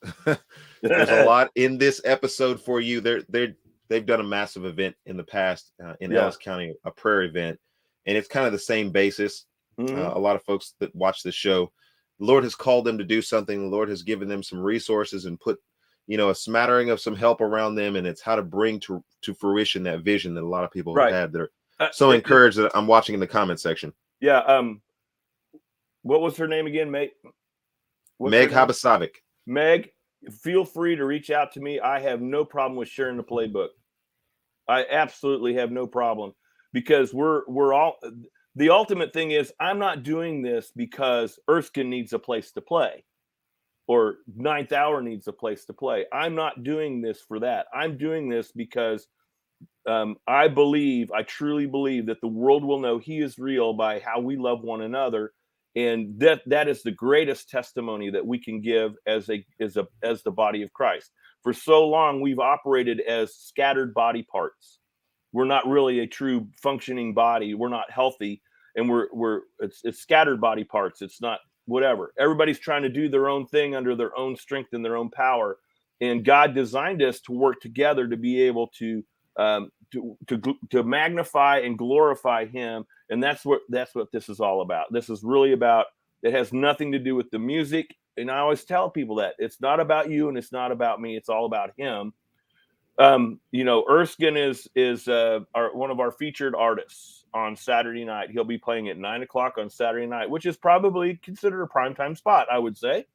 A: there's a lot in this episode for you. They've done a massive event in the past in Ellis County, a prayer event, and it's kind of the same basis. A lot of folks that watch this show, the Lord has called them to do something. The Lord has given them some resources and put a smattering of some help around them, and it's how to bring to fruition that vision that a lot of people have had that are so encouraged that I'm watching in the comment section.
B: Yeah. What was her name again, mate?
A: Meg Habasavik.
B: Meg, feel free to reach out to me. I have no problem with sharing the playbook. I absolutely have no problem, because we're all, the ultimate thing is, I'm not doing this because Erskin needs a place to play, or Ninth Hour needs a place to play. I'm not doing this for that. I'm doing this because I truly believe that the world will know He is real by how we love one another, and that is the greatest testimony that we can give as the body of Christ. For so long, we've operated as scattered body parts. We're not really a true functioning body. We're not healthy, and it's scattered body parts. It's not whatever. Everybody's trying to do their own thing under their own strength and their own power. And God designed us to work together to be able to magnify and glorify Him. And that's what this is all about. This is really about, it has nothing to do with the music. And I always tell people that it's not about you and it's not about me. It's all about Him. Erskin is one of our featured artists on Saturday night. He'll be playing at 9:00 on Saturday night, which is probably considered a primetime spot, I would say,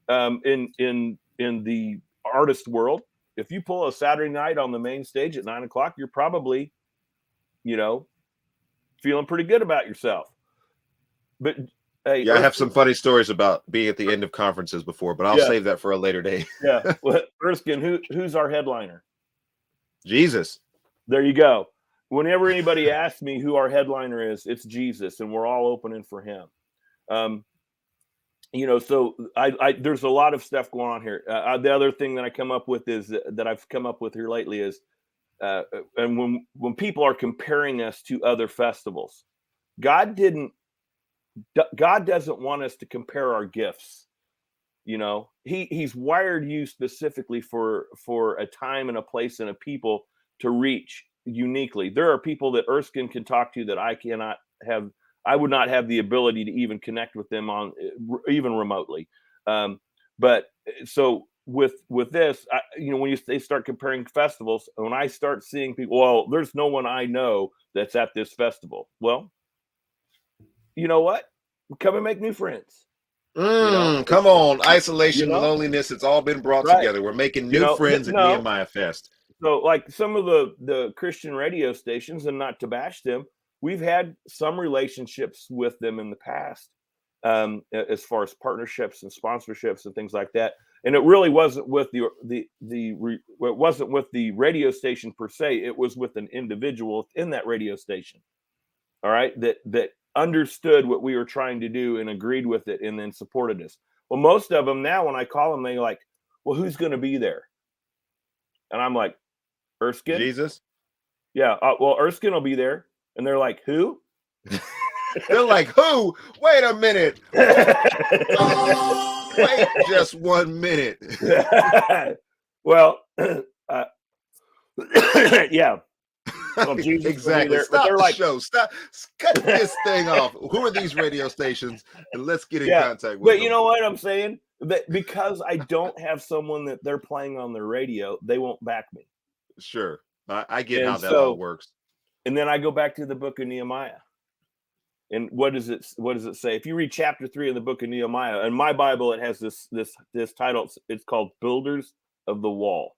B: in the artist world. If you pull a Saturday night on the main stage at 9:00, you're probably, feeling pretty good about yourself. But Hey,
A: Yeah, I have
B: Erskin,
A: some funny stories about being at the end of conferences before, but I'll
B: yeah,
A: save that for a later day.
B: yeah. Well, Erskin, who's our headliner?
A: Jesus.
B: There you go. Whenever anybody asks me who our headliner is, it's Jesus, and we're all opening for him. Um, so I there's a lot of stuff going on here. The other thing that I come up with is that I've come up with here lately is, and when people are comparing us to other festivals, God didn't. God doesn't want us to compare our gifts. He's wired you specifically for a time and a place and a people to reach uniquely. There are people that Erskine can talk to that I cannot have. I would not have the ability to even connect with them on even remotely. But so with this, when they start comparing festivals, when I start seeing people, well, there's no one I know that's at this festival. Well, you know what? Come and make new friends.
A: Come on.
B: You
A: Isolation,
B: know,
A: loneliness, it's all been brought
B: right?
A: together. We're making new friends at
B: No.
A: Nehemiah Fest.
B: So, like some of the Christian radio stations, and not to bash them, we've had some relationships with them in the past, as far as partnerships and sponsorships and things like that. And it really wasn't with it wasn't with the radio station per se. It was with an individual in that radio station. All right, that understood what we were trying to do and agreed with it, and then supported us. Well, most of them now, when I call them, they're like, "Well, who's going to be there?" And I'm like, Erskine?
A: Jesus.
B: Yeah. Well, Erskine will be there. And they're like, who?
A: They're like, who? Wait a minute. Wait just 1 minute.
B: Well, yeah. Well, Jesus
A: Exactly.
B: there, but
A: Stop
B: they're
A: the
B: like,
A: show. Stop. Cut this thing off. Who are these radio stations? And let's get in
B: yeah.
A: contact with
B: But
A: them.
B: you know what I'm saying? That because I don't have someone that they're playing on their radio, they won't back me.
A: Sure. I get
B: And
A: how that all works.
B: and then I go back to the book of Nehemiah. And what does it say? If you read chapter 3 of the book of Nehemiah, in my Bible, it has this title. It's called Builders of the Wall.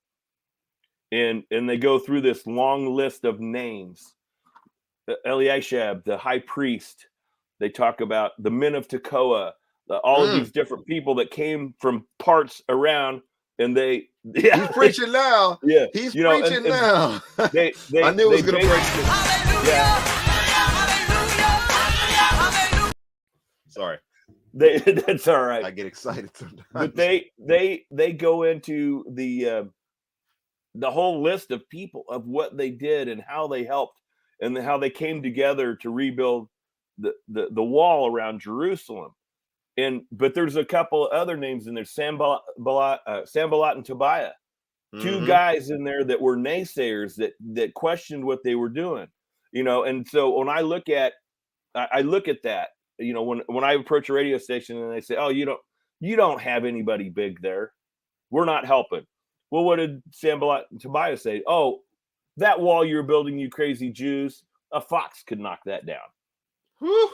B: And they go through this long list of names. Eliashib, the high priest. They talk about the men of Tekoa, all of these different people that came from parts around, and
A: He's preaching now.
B: Yeah,
A: He's preaching now.
B: They
A: I knew it was going to break it.
B: Yeah.
A: Sorry.
B: That's all right.
A: I get excited sometimes.
B: But they go into the whole list of people of what they did and how they helped and how they came together to rebuild the wall around Jerusalem. But there's a couple of other names in there, Sanballat and Tobiah, two guys in there that were naysayers that questioned what they were doing, And so when I look at that, when I approach a radio station and they say, "Oh, you don't have anybody big there. We're not helping." Well, what did Sanballat and Tobiah say? "Oh, that wall you're building, you crazy Jews, a fox could knock that down."
A: Whew,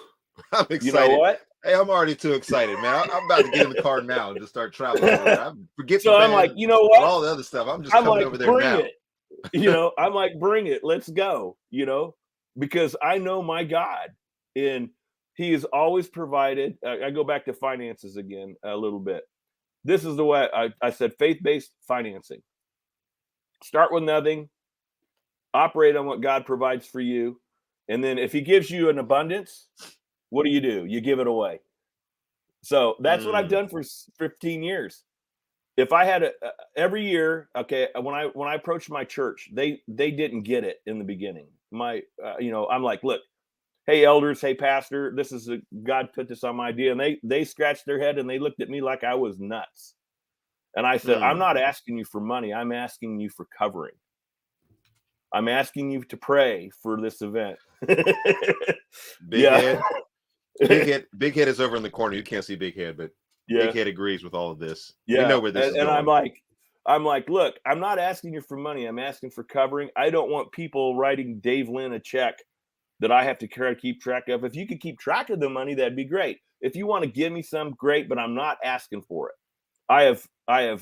A: I'm excited.
B: You know what?
A: Hey, I'm already too excited, man. I'm about to get in the car now and just start traveling. Forget
B: so I'm like, you know what?
A: All the other stuff. I'm just coming over there now.
B: It. I'm like, bring it. Let's go. Because I know my God, and He has always provided. I go back to finances again a little bit. This is the way I said faith-based financing. Start with nothing, operate on what God provides for you. And then if He gives you an abundance, what do? You give it away. So that's what I've done for 15 years. If I had every year, okay, when I approached my church, they didn't get it in the beginning. I'm like, look, hey elders, hey pastor, this is God put this on my idea, and they scratched their head and they looked at me like I was nuts. And I said, I'm not asking you for money. I'm asking you for covering. I'm asking you to pray for this event.
A: Big head. Big head is over in the corner. You can't see Big Head, but Big Head agrees with all of this.
B: Yeah.
A: We know where this is going.
B: I'm like, look, I'm not asking you for money. I'm asking for covering. I don't want people writing Dave Lynn a check that I have to keep track of. If you could keep track of the money, that'd be great. If you want to give me some, great, but I'm not asking for it.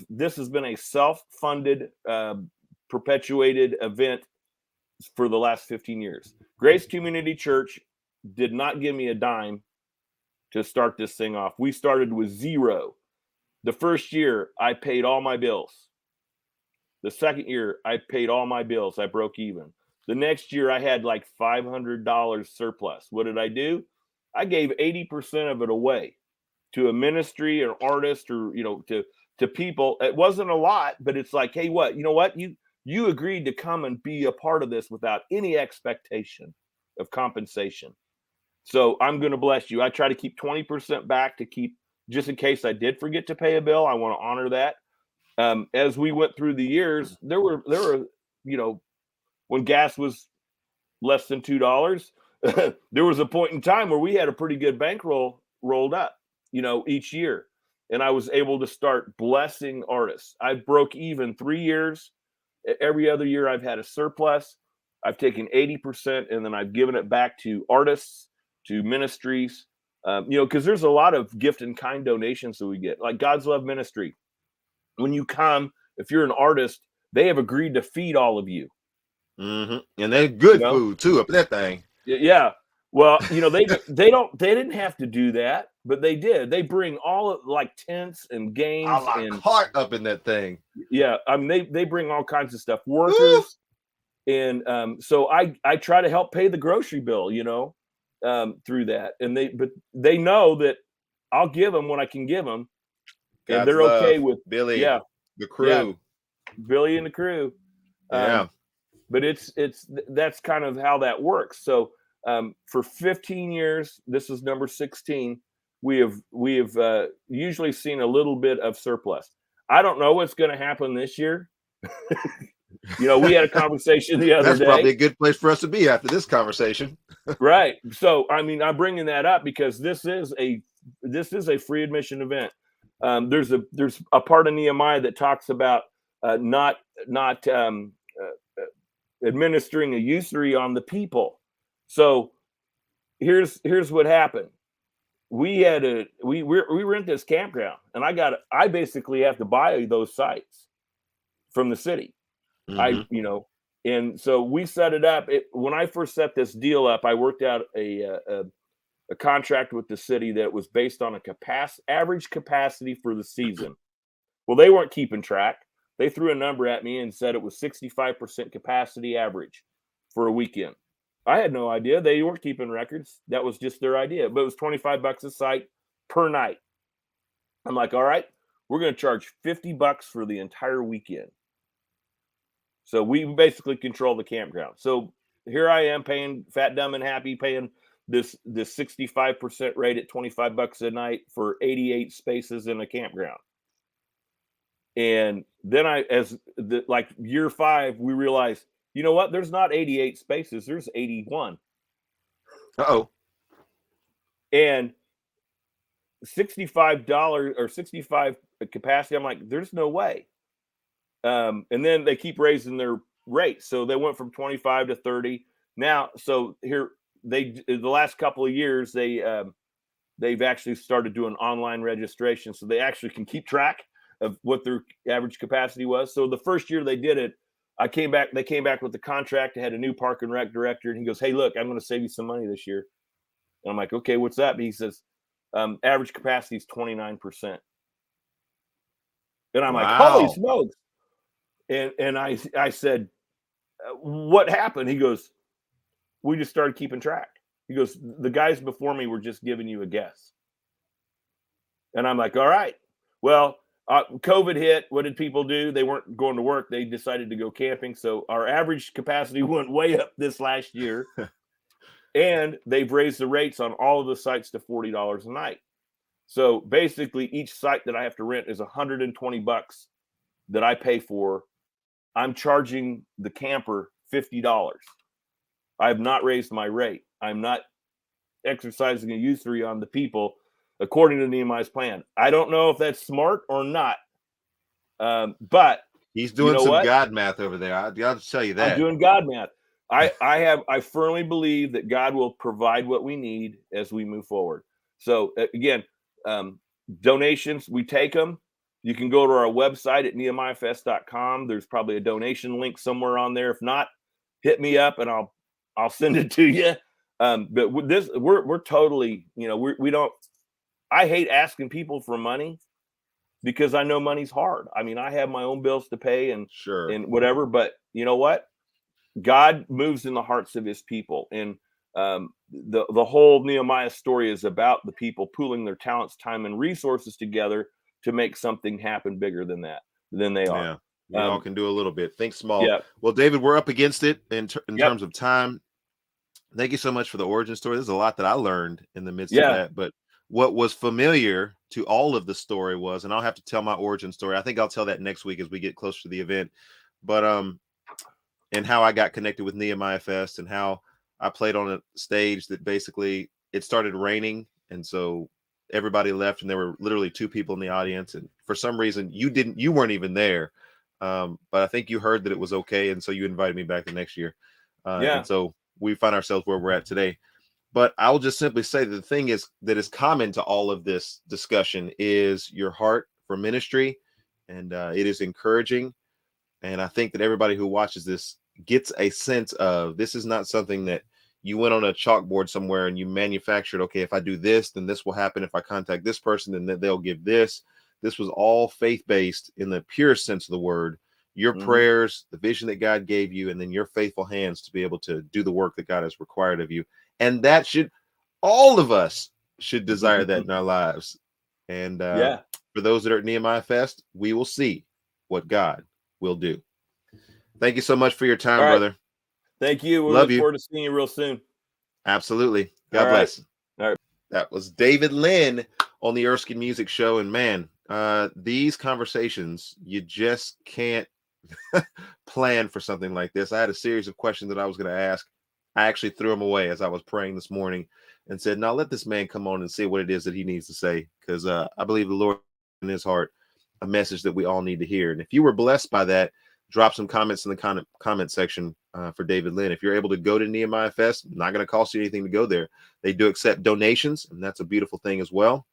B: This has been a self-funded, perpetuated event for the last 15 years. Grace Community Church did not give me a dime to start this thing off. We started with zero. The first year, I paid all my bills. The second year, I paid all my bills. I broke even. The next year, I had like $500 surplus. What did I do? I gave 80% of it away to a ministry or artist, or to people. It wasn't a lot, but it's like, hey, what? You know what? You agreed to come and be a part of this without any expectation of compensation. So I'm going to bless you. I try to keep 20% back to keep, just in case I did forget to pay a bill. I want to honor that. As we went through the years, there were, when gas was less than $2, there was a point in time where we had a pretty good bankroll rolled up, each year. And I was able to start blessing artists. I broke even 3 years. Every other year I've had a surplus. I've taken 80% and then I've given it back to artists, to ministries, because there's a lot of gift and kind donations that we get, like God's Love Ministry. When you come, if you're an artist, they have agreed to feed all of you.
A: Mm-hmm. And they're good food too up in that thing.
B: Yeah. Well, they didn't have to do that, but they did. They bring all of like tents and games and
A: cart up in that thing.
B: Yeah. I mean, they bring all kinds of stuff, workers. Woo! And so I try to help pay the grocery bill, through that. And they know that I'll give them what I can give them.
A: God's
B: and they're okay with
A: Billy.
B: Yeah.
A: The crew.
B: Yeah, Billy and the crew.
A: Yeah.
B: But that's kind of how that works. So for 15 years, this is number 16. We have usually seen a little bit of surplus. I don't know what's going to happen this year. We had a conversation the other day.
A: That's probably a good place for us to be after this conversation.
B: Right. So, I mean, I'm bringing that up because this is a free admission event. There's a part of Nehemiah that talks about not administering a usury on the people. So here's what happened. We rent this campground, and I basically have to buy those sites from the city.
A: Mm-hmm.
B: And so we set it up. When I first set this deal up, I worked out a contract with the city that was based on average capacity for the season. Well, they weren't keeping track. They threw a number at me and said it was 65% capacity average for a weekend. I had no idea. They weren't keeping records. That was just their idea. But it was $25 a site per night. I'm like, all right, we're going to charge $50 for the entire weekend. So we basically control the campground. So here I am paying Fat, Dumb, and Happy, paying this 65% rate at $25 a night for 88 spaces in a campground. And then like year 5, we realized, you know what? There's not 88 spaces. There's 81.
A: Uh-oh.
B: And $65 or 65 capacity. I'm like, there's no way. And then they keep raising their rates. So they went from 25 to 30. Now, so here the last couple of years, they've actually started doing online registration. So they actually can keep track of what their average capacity was. So the first year they did it, they came back with the contract. They had a new park and rec director, and he goes, hey, look, I'm going to save you some money this year. And I'm like, okay, what's that? And he says, average capacity is 29%. And I'm like, holy smokes. And I said, what happened? He goes, we just started keeping track. He goes, the guys before me were just giving you a guess. And I'm like, all right. Well, COVID hit. What did people do? They weren't going to work. They decided to go camping. So our average capacity went way up this last year. And they've raised the rates on all of the sites to $40 a night. So basically, each site that I have to rent is $120 that I pay for. I'm charging the camper $50. I have not raised my rate. I'm not exercising a usury on the people according to Nehemiah's plan. I don't know if that's smart or not. But
A: he's doing some God math over there. I'll tell you that.
B: I'm doing God math. I firmly believe that God will provide what we need as we move forward. So again, donations, we take them. You can go to our website at nehemiahfest.com. There's probably a donation link somewhere on there. If not, hit me up and I'll send it to you. But with this, we're totally, we don't I hate asking people for money because I know money's hard. I mean, I have my own bills to pay and
A: Sure.
B: whatever, but you know what? God moves in the hearts of his people. And the whole Nehemiah story is about the people pooling their talents, time, and resources together to make something happen bigger than they are.
A: Yeah. We all can do a little bit. Think small.
B: Yeah.
A: Well, David, we're up against it in
B: Yep.
A: terms of time. Thank you so much for the origin story. There's a lot that I learned in the midst of
B: Yeah.
A: that. But what was familiar to all of the story was, and I'll have to tell my origin story. I think I'll tell that next week as we get closer to the event. But and how I got connected with Nehemiah Fest and how I played on a stage that basically it started raining. And so everybody left and there were literally 2 people in the audience. And for some reason you weren't even there. But I think you heard that it was okay. And so you invited me back the next year.
B: Yeah.
A: And so we find ourselves where we're at today. But I'll just simply say that the thing is that is common to all of this discussion is your heart for ministry. And it is encouraging. And I think that everybody who watches this gets a sense of this is not something that you went on a chalkboard somewhere and you manufactured. Okay, if I do this, then this will happen. If I contact this person, then they'll give this. This was all faith-based in the purest sense of the word. Your prayers, the vision that God gave you, and then your faithful hands to be able to do the work that God has required of you. And that should, all of us should desire that in our lives. And
B: Yeah.
A: for those that are at Nehemiah Fest, we will see what God will do. Thank you so much for your time,
B: All right.
A: brother.
B: Thank you. We
A: Love
B: look
A: you.
B: forward to seeing you real soon.
A: Absolutely.
B: All
A: God
B: right.
A: bless.
B: All right.
A: That was David Lynn on the Erskin Music Show. And man, these conversations, you just can't plan for something like this. I had a series of questions that I was going to ask. I actually threw them away as I was praying this morning and said, "Now let this man come on and say what it is that he needs to say." Because I believe the Lord in his heart, a message that we all need to hear. And if you were blessed by that, drop some comments in the comment section for David Lynn. If you're able to go to Nehemiah Fest, not going to cost you anything to go there. They do accept donations, and that's a beautiful thing as well.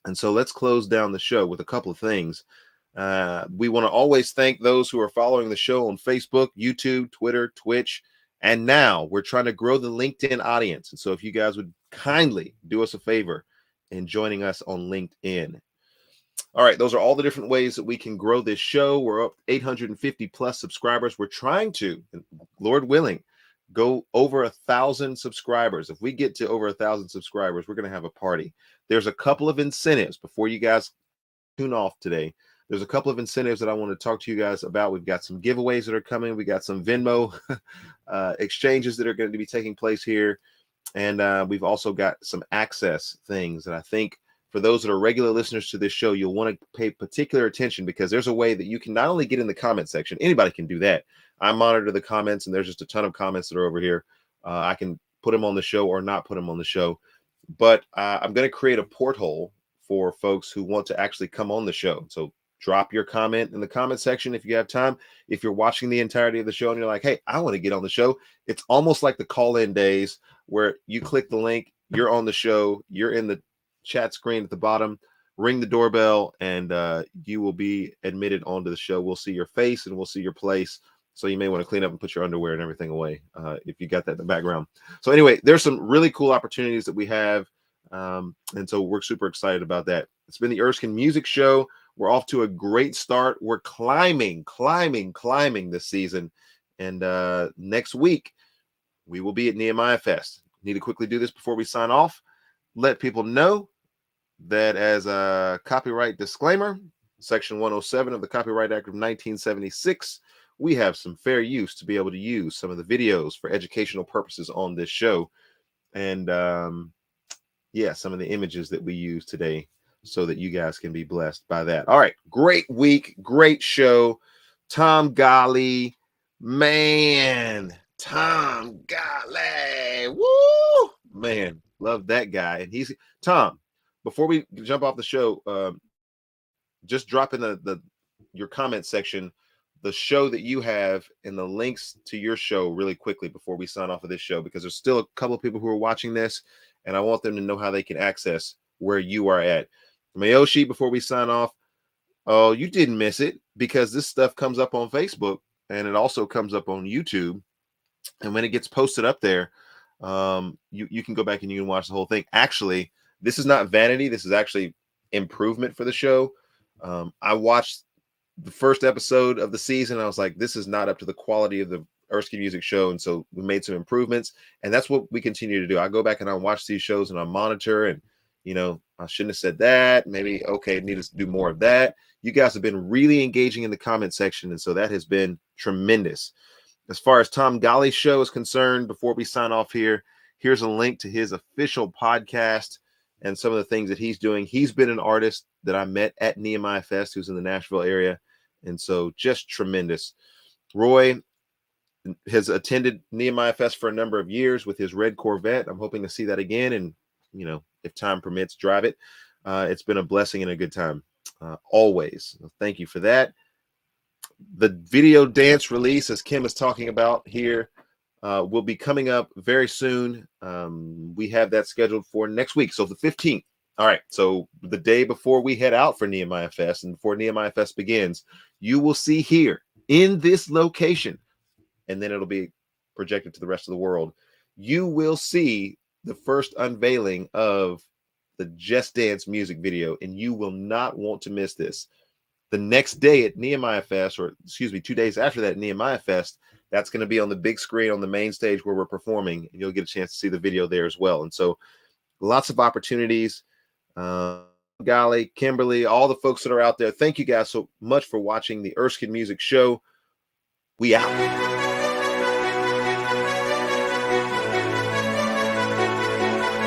A: And so let's close down the show with a couple of things. We want to always thank those who are following the show on Facebook, YouTube, Twitter, Twitch, and now we're trying to grow the LinkedIn audience. And so if you guys would kindly do us a favor in joining us on LinkedIn. All right, those are all the different ways that we can grow this show. We're up 850 plus subscribers. We're trying to, Lord willing, go over 1,000 subscribers. If we get to over 1,000 subscribers, we're going to have a party. There's a couple of incentives before you guys tune off today. There's a couple of incentives that I want to talk to you guys about. We've got some giveaways that are coming. We got some Venmo exchanges that are going to be taking place here. And we've also got some access things that I think for those that are regular listeners to this show, you'll want to pay particular attention because there's a way that you can not only get in the comment section, anybody can do that. I monitor the comments and there's just a ton of comments that are over here. I can put them on the show or not put them on the show, but I'm going to create a porthole for folks who want to actually come on the show. So drop your comment in the comment section if you have time. If you're watching the entirety of the show and you're like, hey, I want to get on the show. It's almost like the call-in days where you click the link, you're on the show, you're in the chat screen at the bottom, ring the doorbell, and you will be admitted onto the show. We'll see your face and we'll see your place. So you may want to clean up and put your underwear and everything away if you got that in the background. So anyway, there's some really cool opportunities that we have. And so we're super excited about that. It's been the Erskin Music Show. We're off to a great start. We're climbing this season. And next week, we will be at Nehemiah Fest. Need to quickly do this before we sign off. Let people know that as a copyright disclaimer, Section 107 of the Copyright Act of 1976, we have some fair use to be able to use some of the videos for educational purposes on this show. And yeah, some of the images that we use today so that you guys can be blessed by that. All right. Great week. Great show. Tom Golly. Man. Tom Golly. Woo! Man. Love that guy. And he's Tom. Before we jump off the show, just drop in your comment section the show that you have and the links to your show really quickly before we sign off of this show, because there's still a couple of people who are watching this and I want them to know how they can access where you are at. Mayoshi, before we sign off, oh, you didn't miss it because this stuff comes up on Facebook and it also comes up on YouTube. And when it gets posted up there, you can go back and you can watch the whole thing. Actually, this is not vanity. This is actually improvement for the show. I watched the first episode of the season. I was like, this is not up to the quality of the Erskin Music show. And so we made some improvements. And that's what we continue to do. I go back and I watch these shows and I monitor, and, you know, I shouldn't have said that. Maybe, okay, need to do more of that. You guys have been really engaging in the comment section. And so that has been tremendous. As far as Tom Golly's show is concerned, before we sign off here, here's a link to his official podcast and some of the things that he's doing. He's been an artist that I met at Nehemiah Fest, who's in the Nashville area. And so just tremendous. Roy has attended Nehemiah Fest for a number of years with his red Corvette. I'm hoping to see that again. And, you know, if time permits, drive it. It's been a blessing and a good time. Always. Thank you for that. The video dance release, as Kim is talking about here, will be coming up very soon. We have that scheduled for next week, so the 15th. All right, so the day before we head out for Nehemiah Fest and before Nehemiah Fest begins, you will see here in this location, and then it'll be projected to the rest of the world. You will see the first unveiling of the Just Dance music video, and you will not want to miss this. The next day at Nehemiah Fest, or excuse me, 2 days after that, Nehemiah Fest, that's going to be on the big screen on the main stage where we're performing, and you'll get a chance to see the video there as well. And so lots of opportunities. Golly, Kimberly, all the folks that are out there, thank you guys so much for watching the Erskin Music Show. We out.